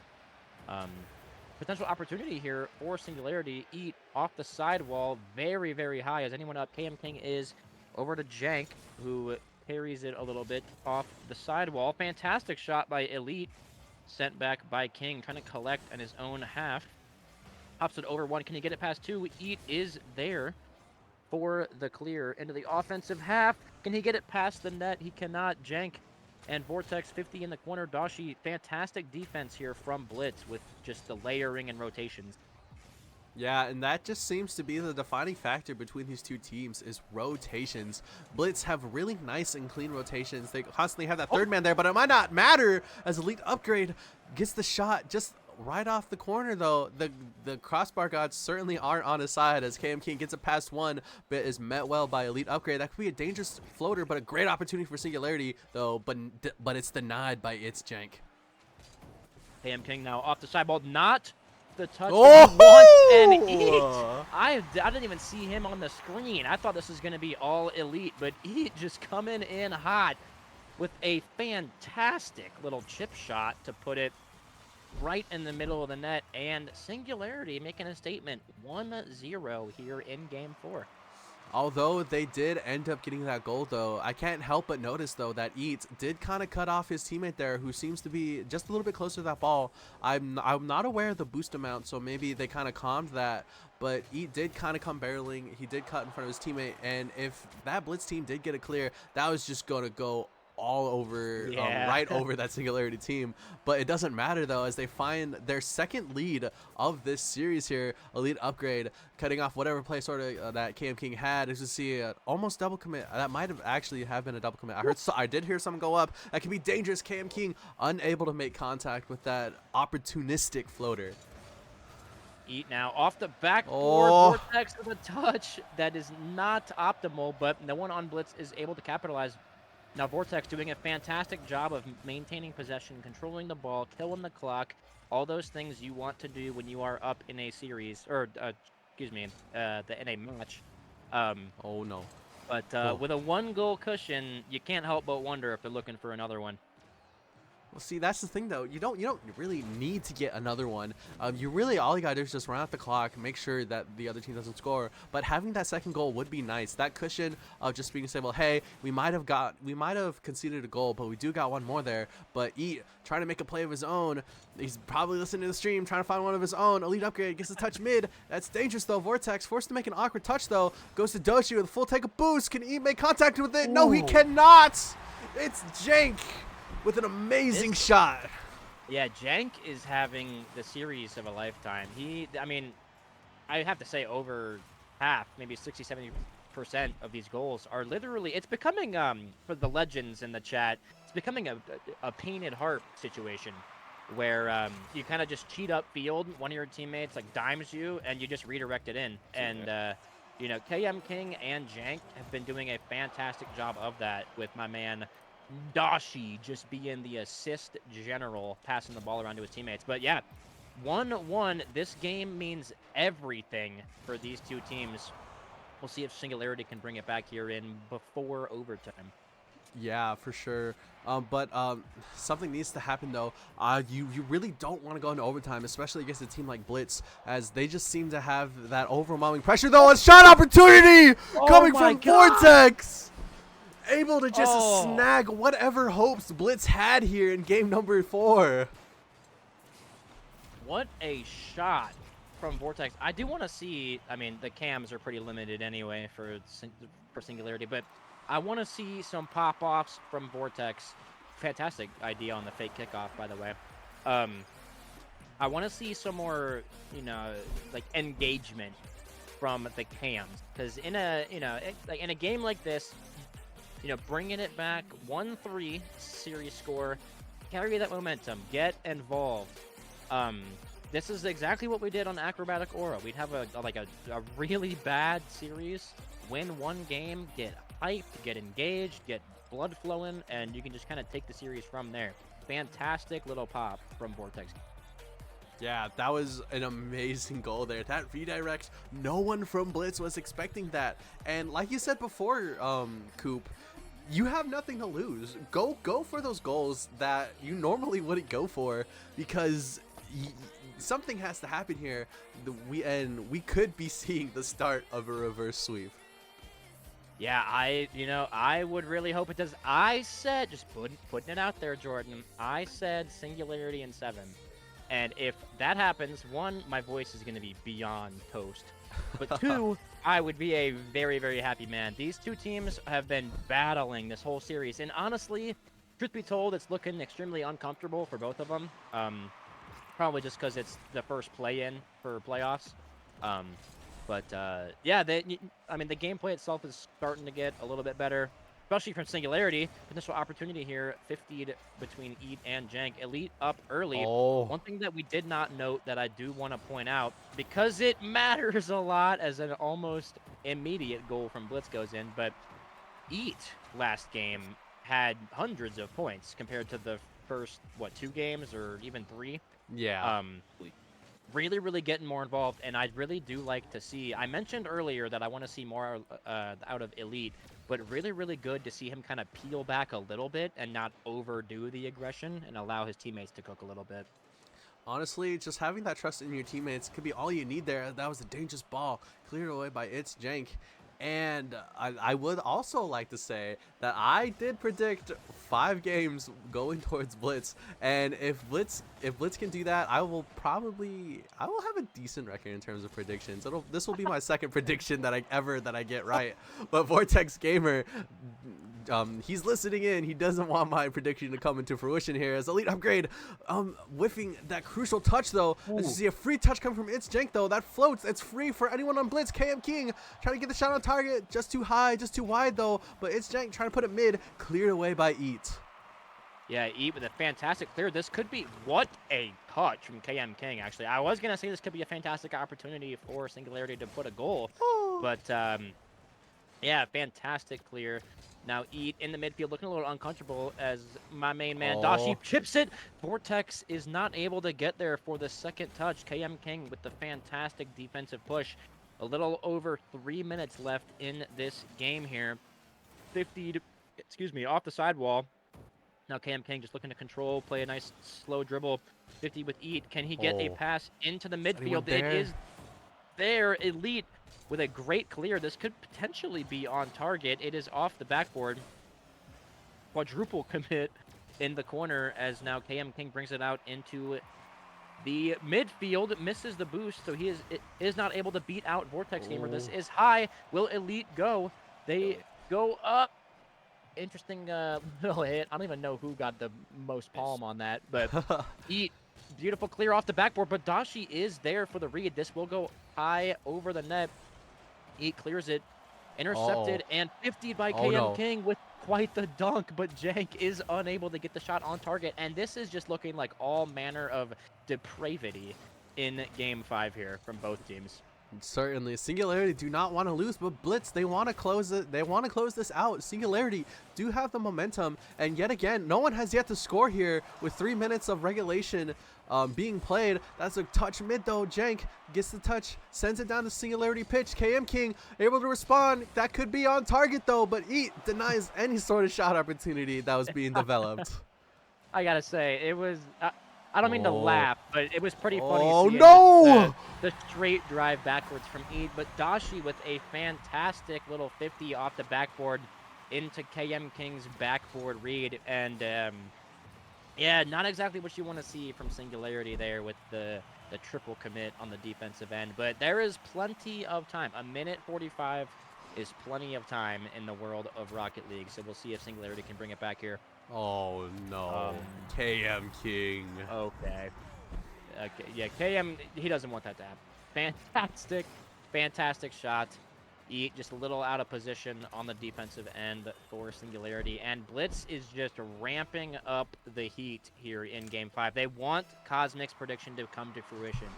Potential opportunity here for Singularity. Eat off the sidewall, very, very high. As anyone up, KM King is over to Jank, who carries it a little bit off the sidewall. Fantastic shot by Elite, sent back by King, trying to collect in his own half. Pops it over 1. Can he get it past 2? Eat is there for the clear into the offensive half. Can he get it past the net? He cannot. Jank and Vortex 50 in the corner. Dashi, fantastic defense here from Blitz with just the layering and rotations. Yeah, and that just seems to be the defining factor between these two teams is rotations. Blitz have really nice and clean rotations. They constantly have that third man there, but it might not matter as Elite Upgrade gets the shot just right off the corner, though. The crossbar gods certainly aren't on his side as KM King gets it past 1, but is met well by Elite Upgrade. That could be a dangerous floater, but a great opportunity for Singularity, though, but it's denied by its Jank. KM King now off the sideball, not the touch that he wants and Eat. I didn't even see him on the screen. I thought this was going to be all Elite, but Eat just coming in hot with a fantastic little chip shot to put it right in the middle of the net, and Singularity making a statement 1-0 here in Game 4. Although they did end up getting that goal, though, I can't help but notice, though, that Eat did kind of cut off his teammate there, who seems to be just a little bit closer to that ball. I'm not aware of the boost amount, so maybe they kind of calmed that. But Eat did kind of come barreling. He did cut in front of his teammate, and if that Blitz team did get a clear, that was just going to go all over, right over that Singularity team. But it doesn't matter, though, as they find their second lead of this series here. Elite upgrade, cutting off whatever play sort of that KM King had. As you see, almost double commit. That might have actually been a double commit. I did hear someone go up. That can be dangerous. KM King unable to make contact with that opportunistic floater. Eat now off the backboard. Vortex with a touch that is not optimal, but no one on Blitz is able to capitalize. Now Vortex doing a fantastic job of maintaining possession, controlling the ball, killing the clock, all those things you want to do when you are up in a series, or excuse me, in a match. Oh no. But with a 1-goal cushion, you can't help but wonder if they're looking for another one. Well, see, that's the thing, though. You don't really need to get another one. All you gotta do is just run out the clock, make sure that the other team doesn't score. But having that second goal would be nice. That cushion of just being say, well, hey, we might have conceded a goal, but we do got one more there. But Eat trying to make a play of his own. He's probably listening to the stream, trying to find one of his own. Elite upgrade gets a touch mid. That's dangerous, though. Vortex forced to make an awkward touch, though. Goes to Doshi with a full take of boost. Can Eat make contact with it? Ooh. No, he cannot. It's Jank with an amazing shot. Yeah, Jank is having the series of a lifetime. I have to say over half, maybe 60-70% of these goals are literally, it's becoming, for the legends in the chat, it's becoming a painted heart situation where you kind of just cheat up field, one of your teammates like dimes you, and you just redirect it in. And, KM King and Jank have been doing a fantastic job of that, with my man Dashi just being the assist general, passing the ball around to his teammates. But yeah, 1-1. This game means everything for these two teams. We'll see if Singularity can bring it back here in before overtime. Yeah, for sure. But something needs to happen, though. You really don't want to go into overtime, especially against a team like Blitz, as they just seem to have that overwhelming pressure, though. A shot opportunity coming from Vortex! Able to just snag whatever hopes Blitz had here in game number 4. What a shot from Vortex. I do want to see, the cams are pretty limited anyway for Singularity, but I want to see some pop-offs from Vortex. Fantastic idea on the fake kickoff, by the way. I want to see some more, engagement from the cams, because in a game like this, bringing it back 1-3 series score, carry that momentum, get involved. This is exactly what we did on Acrobatic Aura. We'd have a really bad series, win one game, get hyped, get engaged, get blood flowing, and you can just kind of take the series from there. Fantastic little pop from Vortex. Yeah, that was an amazing goal there. That redirect, no one from Blitz was expecting that. And like you said before, Coop, you have nothing to lose. Go for those goals that you normally wouldn't go for, because something has to happen here. We could be seeing the start of a reverse sweep. Yeah, I would really hope it does. I said, just putting it out there, Jordan, I said Singularity in 7. And if that happens, 1, my voice is going to be beyond toast. But 2, I would be a very, very happy man. These two teams have been battling this whole series. And honestly, truth be told, it's looking extremely uncomfortable for both of them. Probably just because it's the first play-in for playoffs. Yeah, the gameplay itself is starting to get a little bit better, especially from Singularity. Potential opportunity here, 50 between Eat and Jank. Elite up early. One thing that we did not note that I do want to point out, because it matters a lot as an almost immediate goal from Blitz goes in, but Eat last game had hundreds of points compared to the first, 2 games or even 3? Yeah. Really, really getting more involved, and I really do like to see. I mentioned earlier that I want to see more out of Elite, but really, really good to see him kind of peel back a little bit and not overdo the aggression and allow his teammates to cook a little bit. Honestly, just having that trust in your teammates could be all you need there. That was a dangerous ball cleared away by It's Jank. And I would also like to say that I did predict 5 games going towards Blitz, and if Blitz can do that, I will have a decent record in terms of predictions. This will be my second prediction that I get right. But Vortex Gamer, he's listening in. He doesn't want my prediction to come into fruition here as Elite Upgrade, whiffing that crucial touch though. As you see a free touch come from It's Jank though, that floats. It's free for anyone on Blitz. KM King trying to get the shot on target, just too high, just too wide though. But It's Jank trying to put it mid, cleared away by Eat. Yeah, Eat with a fantastic clear. This could be, what a touch from KM King, actually. I was going to say this could be a fantastic opportunity for Singularity to put a goal. But, yeah, fantastic clear. Now Eat in the midfield looking a little uncomfortable as my main man Dashi chips it. Vortex is not able to get there for the second touch. KM King with the fantastic defensive push. A little over 3 minutes left in this game here. 50, off the sidewall. Now KM King just looking to control, play a nice slow dribble. 50 with Eat. Can he get a pass into the midfield? It is there. Elite with a great clear. This could potentially be on target. It is off the backboard. Quadruple commit in the corner as now KM King brings it out into the midfield. Misses the boost, so he is not able to beat out Vortex Gamer. This is high. Will Elite go? They go up. Interesting little hit. I don't even know who got the most palm on that, but Eat. Beautiful clear off the backboard, but Dashi is there for the read. This will go high over the net. Eat clears it. Intercepted and 50'd by KM King with quite the dunk, but Jank is unable to get the shot on target, and this is just looking like all manner of depravity in Game 5 here from both teams. Certainly, Singularity do not want to lose, but Blitz, they want to close it. They want to close this out. Singularity do have the momentum, and yet again, no one has yet to score here with 3 minutes of regulation being played. That's a touch mid though. Jank gets the touch, sends it down to Singularity pitch. KM King able to respond. That could be on target though, but Eat denies any sort of shot opportunity that was being developed. I gotta say, it was. I don't mean to laugh, but it was pretty funny. Oh no! The straight drive backwards from Eid, but Dashi with a fantastic little 50 off the backboard into KM King's backboard read, and yeah, not exactly what you want to see from Singularity there with the triple commit on the defensive end, but there is plenty of time. 1:45 is plenty of time in the world of Rocket League, so we'll see if Singularity can bring it back here. Oh no, KM King. Okay, yeah, KM, he doesn't want that to happen. Fantastic shot. Eat just a little out of position on the defensive end for Singularity, and Blitz is just ramping up the heat here in Game 5. They want Cosmic's prediction to come to fruition.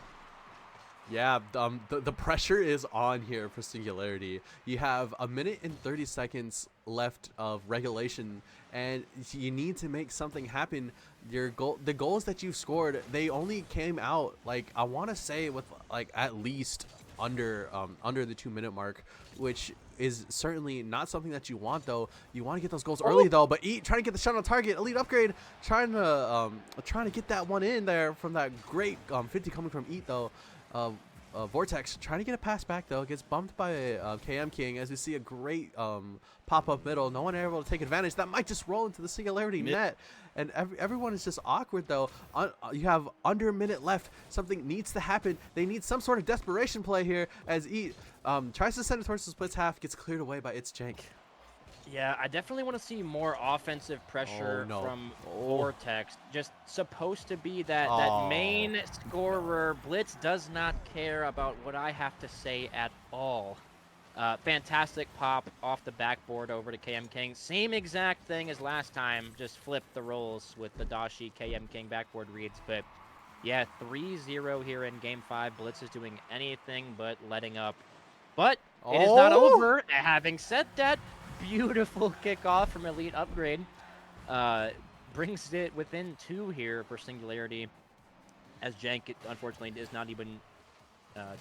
Yeah, the pressure is on here for Singularity. You have 1:30 seconds left of regulation, and you need to make something happen. The goals that you've scored, they only came out, like, I want to say with like at least under the 2-minute mark, which is certainly not something that you want though. You want to get those goals early though. But Eat trying to get the shot on target. Elite Upgrade trying to get that one in there from that great 50 coming from Eat though. Vortex trying to get a pass back though, gets bumped by KM King as we see a great pop-up middle. No one able to take advantage. That might just roll into the Singularity net, and everyone is just awkward though. You have under a minute left. Something needs to happen. They need some sort of desperation play here as Eat tries to send it towards the splits half, gets cleared away by It's Jank. Yeah, I definitely want to see more offensive pressure from Vortex. Just supposed to be that main scorer. Blitz does not care about what I have to say at all. Fantastic pop off the backboard over to KM King. Same exact thing as last time, just flip the roles with the Dashi KM King backboard reads. But yeah, 3-0 here in Game 5. Blitz is doing anything but letting up. But it is not over. Having said that, beautiful kickoff from Elite Upgrade. Brings it within 2 here for Singularity, as Jank, unfortunately, is not even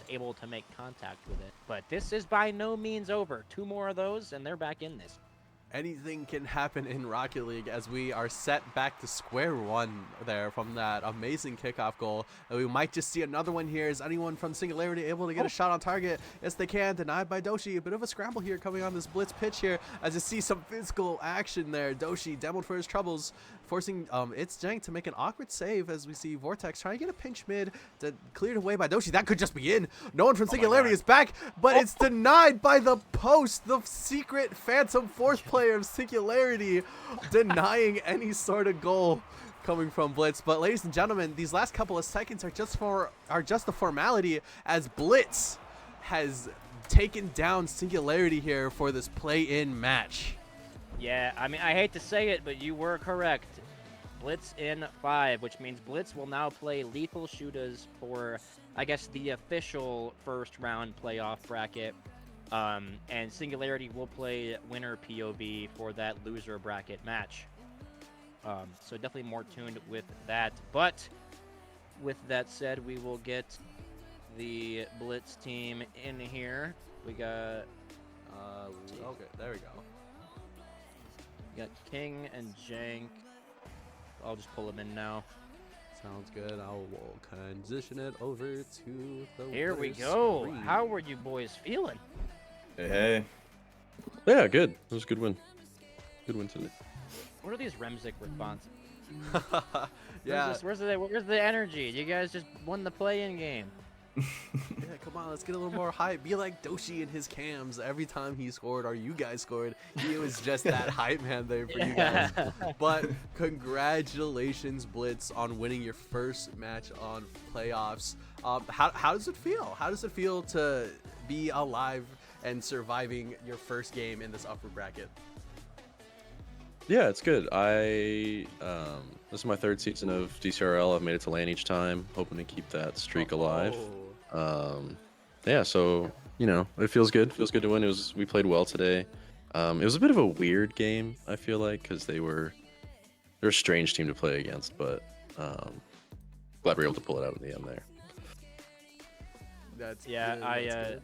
able to make contact with it. But this is by no means over. 2 more of those, and they're back in this. anything can happen in Rocket League as we are set back to square one there from that amazing kickoff goal. And we might just see another one here. Is anyone from Singularity able to get a shot on target? Yes, they can. Denied by Doshi. A bit of a scramble here coming on this Blitz pitch here as you see some physical action there. Doshi demoed for his troubles, forcing it's Jank to make an awkward save as we see Vortex trying to get a pinch mid to cleared away by Doshi. That could just be in. No one from Singularity is back, but it's denied by the post. The secret phantom fourth player of Singularity denying any sort of goal coming from Blitz. But ladies and gentlemen, these last couple of seconds are just a formality as Blitz has taken down Singularity here for this play-in match. Yeah, I mean, I hate to say it, but you were correct. Blitz in 5, which means Blitz will now play Lethal Shooters for, I guess, the official first round playoff bracket. And Singularity will play winner POV for that loser bracket match. So definitely more tuned with that. But with that said, we will get the Blitz team in here. We got... okay, there we go. We got King and Jank. I'll just pull them in now. Sounds good. I will transition it over to the Here we go. screen. How were you boys feeling? Hey. Yeah, good. It was a good win. Good win today. What are these Remzik responses? Yeah. Where's the energy? You guys just won the play-in game. Yeah, come on, let's get a little more hype. Be like Doshi and his cams. Every time he scored or you guys scored, he was just that hype man there for you guys. But congratulations, Blitz, on winning your first match on playoffs. How does it feel? How does it feel to be alive and surviving your first game in this upper bracket? Yeah, it's good. This is my third season of DCRL. I've made it to LAN each time, hoping to keep that streak alive. Yeah, so it feels good. Feels good to win. We played well today. It was a bit of a weird game, I feel like, because they're a strange team to play against, but glad we were able to pull it out in the end there. That's Yeah, good, that's good.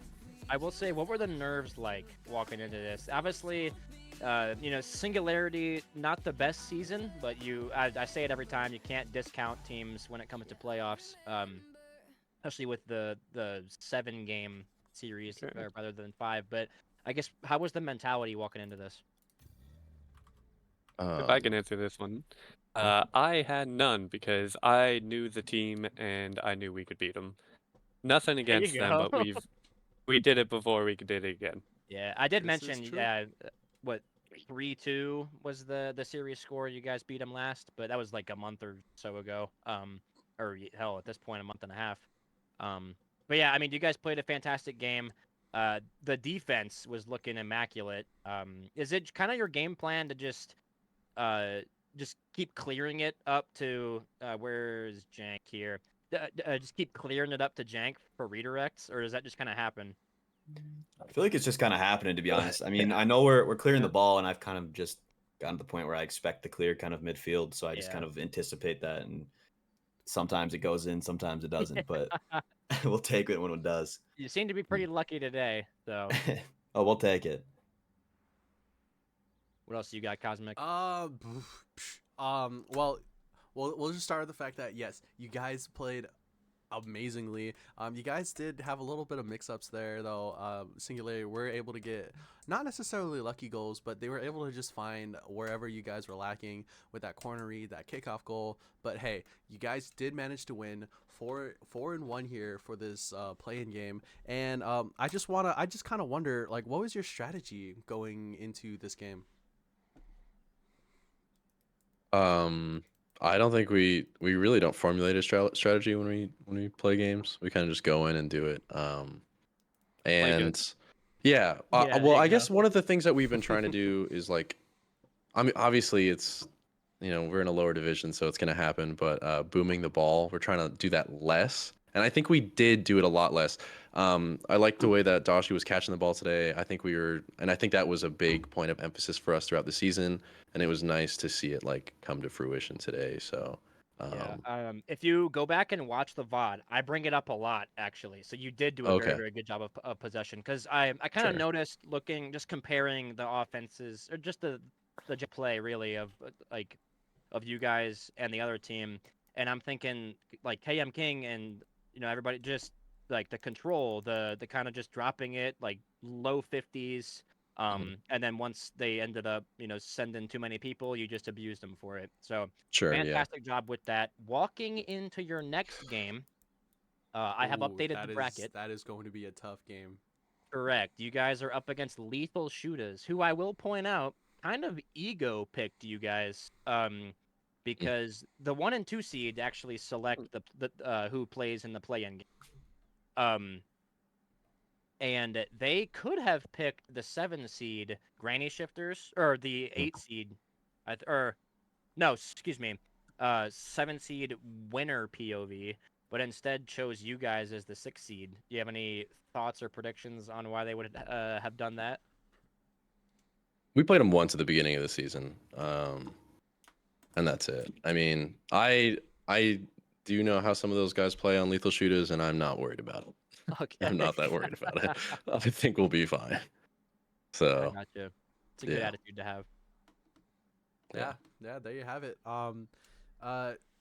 I will say, what were the nerves like walking into this? Obviously, Singularity, not the best season, but I say it every time, you can't discount teams when it comes to playoffs, especially with the 7-game series rather than 5. But I guess, how was the mentality walking into this? If I can answer this one, I had none because I knew the team and I knew we could beat them. Nothing against them, but we did it before, we did it again. Yeah, I did This is mention, true. what, 3-2 was the series score. You guys beat them last, but that was like a month or so ago. Or hell, at this point, a month and a half. But yeah, I mean, you guys played a fantastic game. The defense was looking immaculate. Is it kind of your game plan to just keep clearing it up to where's Jank here? Just keep clearing it up to Jank for redirects, or does that just kind of happen? I feel like it's just kind of happening, to be honest. I mean, I know we're clearing the ball, and I've kind of just gotten to the point where I expect to clear kind of midfield, so I just kind of anticipate that, and sometimes it goes in, sometimes it doesn't, but we'll take it when it does. You seem to be pretty lucky today, so. Oh, we'll take it. What else you got, Cosmic? Well, we'll just start with the fact that yes, you guys played amazingly. You guys did have a little bit of mix-ups there, though. Singularity were able to get not necessarily lucky goals, but they were able to just find wherever you guys were lacking with that corner read, that kickoff goal. But hey, you guys did manage to win 4-1 here for this play-in game, and I just kind of wonder, like, what was your strategy going into this game? I don't think we really don't formulate a strategy when we play games. We kind of just go in and do it. And yeah, well, I guess one of the things that we've been trying to do is, like, I mean, obviously it's, we're in a lower division, so it's going to happen, but booming the ball, we're trying to do that less. And I think we did do it a lot less. I like the way that Dashi was catching the ball today. I think that was a big point of emphasis for us throughout the season. And it was nice to see it, like, come to fruition today. So If you go back and watch the VOD, I bring it up a lot actually. So you did do a very, very good job of possession, because I kind of noticed looking, just comparing the offenses, or just the play really of you guys and the other team, and I'm thinking like KM King and everybody, just like the control, the kind of just dropping it like low 50s. And then once they ended up, sending too many people, you just abused them for it. So fantastic job with that. Walking into your next game, I have updated the bracket. That is going to be a tough game. Correct. You guys are up against Lethal Shooters, who I will point out kind of ego picked you guys. Because the 1 and 2 seed actually select the who plays in the play-in game. And they could have picked the 7 seed Granny Shifters, or the 8 seed, no, excuse me, 7 seed Winner POV, but instead chose you guys as the 6 seed. Do you have any thoughts or predictions on why they would have done that? We played them once at the beginning of the season, and that's it. I mean, I do know how some of those guys play on Lethal Shooters, and I'm not worried about it. Okay. I'm not that worried about it. I think we'll be fine. So I gotcha. It's a good attitude to have. Yeah, there you have it.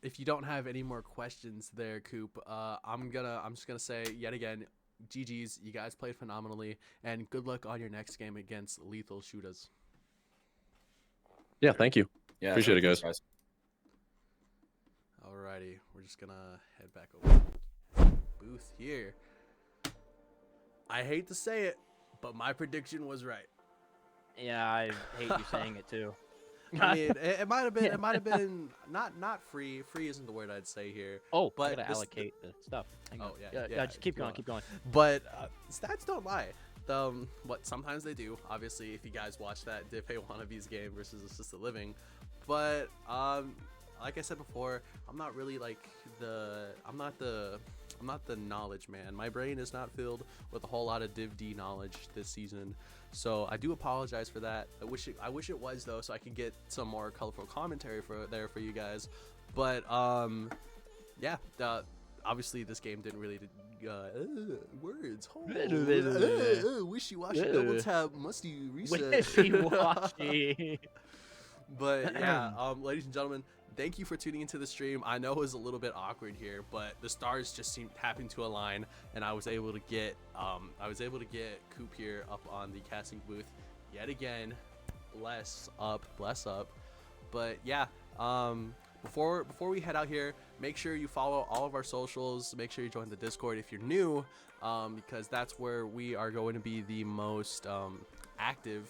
If you don't have any more questions there, Coop, I'm just gonna say yet again, GG's, you guys played phenomenally, and good luck on your next game against Lethal Shooters. Yeah, thank you. Yeah, appreciate it, guys. Alrighty, we're just gonna head back over to the booth here. I hate to say it, but my prediction was right. Yeah, I hate you saying it too. I mean, it might have been not free. Free isn't the word I'd say here. Oh, but I gotta allocate the stuff. Yeah, just keep going. But stats don't lie. What sometimes they do. Obviously, if you guys watch that DIV Wannabes game versus Assisted Living, but like I said before, I'm not really I'm not the knowledge man. My brain is not filled with a whole lot of Div D knowledge this season, so I do apologize for that. I wish it was though, so I could get some more colorful commentary for you guys. But yeah, obviously this game didn't really words. Wishy-washy, double tap, musty reset. Wishy-washy. But yeah, ladies and gentlemen, thank you for tuning into the stream. I know it was a little bit awkward here, but the stars just happened to align, and I was able to get Coop here up on the casting booth yet again. Bless up. But yeah, before we head out here, make sure you follow all of our socials. Make sure you join the Discord if you're new, because that's where we are going to be the most active.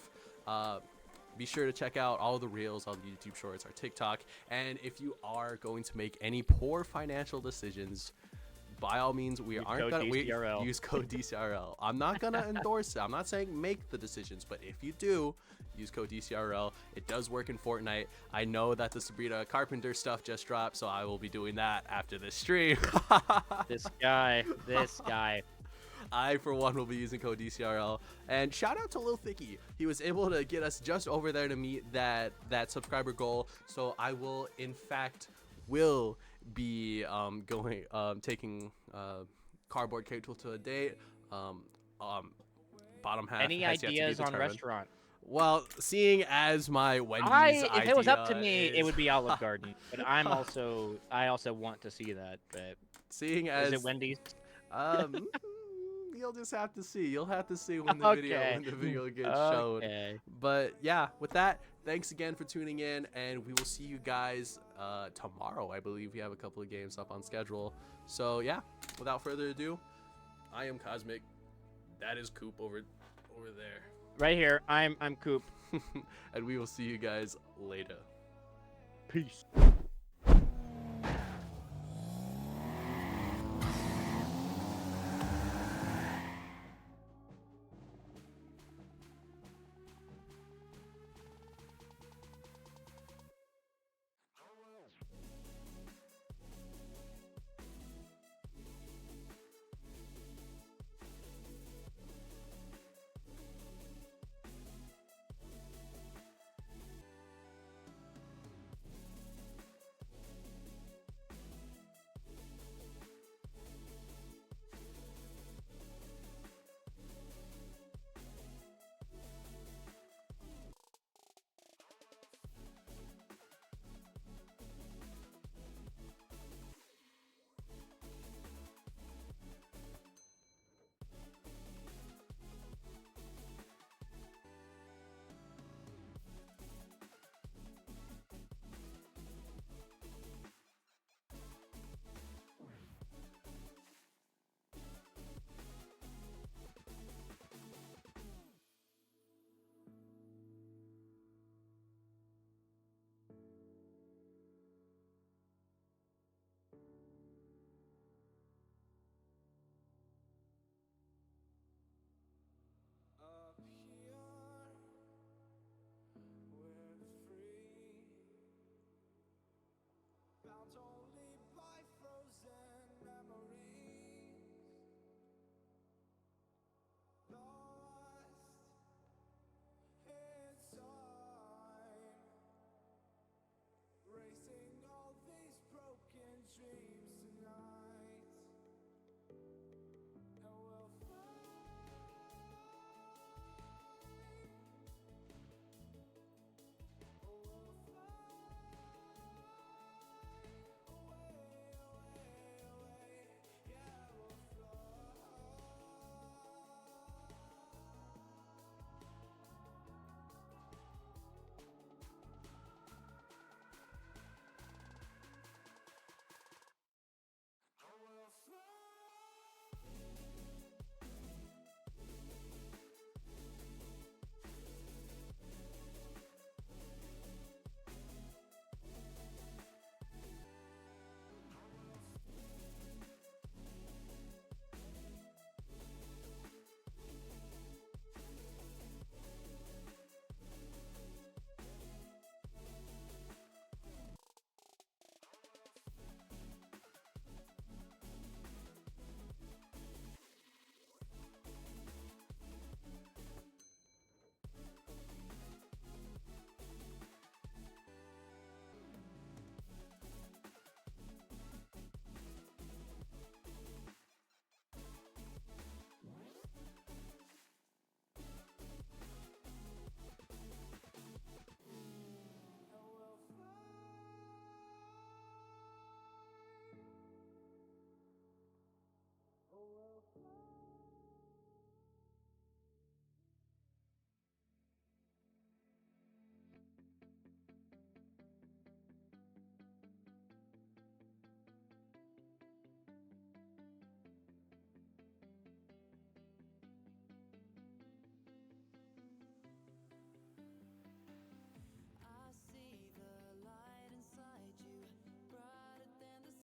Be sure to check out all the reels, all the YouTube shorts, our TikTok, and if you are going to make any poor financial decisions, by all means, we aren't gonna use code DCRL. I'm not gonna endorse it. I'm not saying make the decisions, but if you do, use code DCRL. It does work in Fortnite. I know that the Sabrina Carpenter stuff just dropped, so I will be doing that after this stream. This guy. I, for one, will be using code DCRL. And shout out to Lil Thicky. He was able to get us just over there to meet that subscriber goal. So I will, in fact, be taking Cardboard Cake Tool to a date. Bottom half. Any ideas on restaurant? Well, seeing as my Wendy's if it was up to me, it would be Olive Garden. But I also want to see that. But seeing as is it Wendy's? You'll just have to see. You'll have to see when the video gets shown. But yeah, with that, thanks again for tuning in, and we will see you guys tomorrow. I believe we have a couple of games up on schedule. So yeah, without further ado, I am Cosmic. That is Coop over there. Right here. I'm Coop. And we will see you guys later. Peace.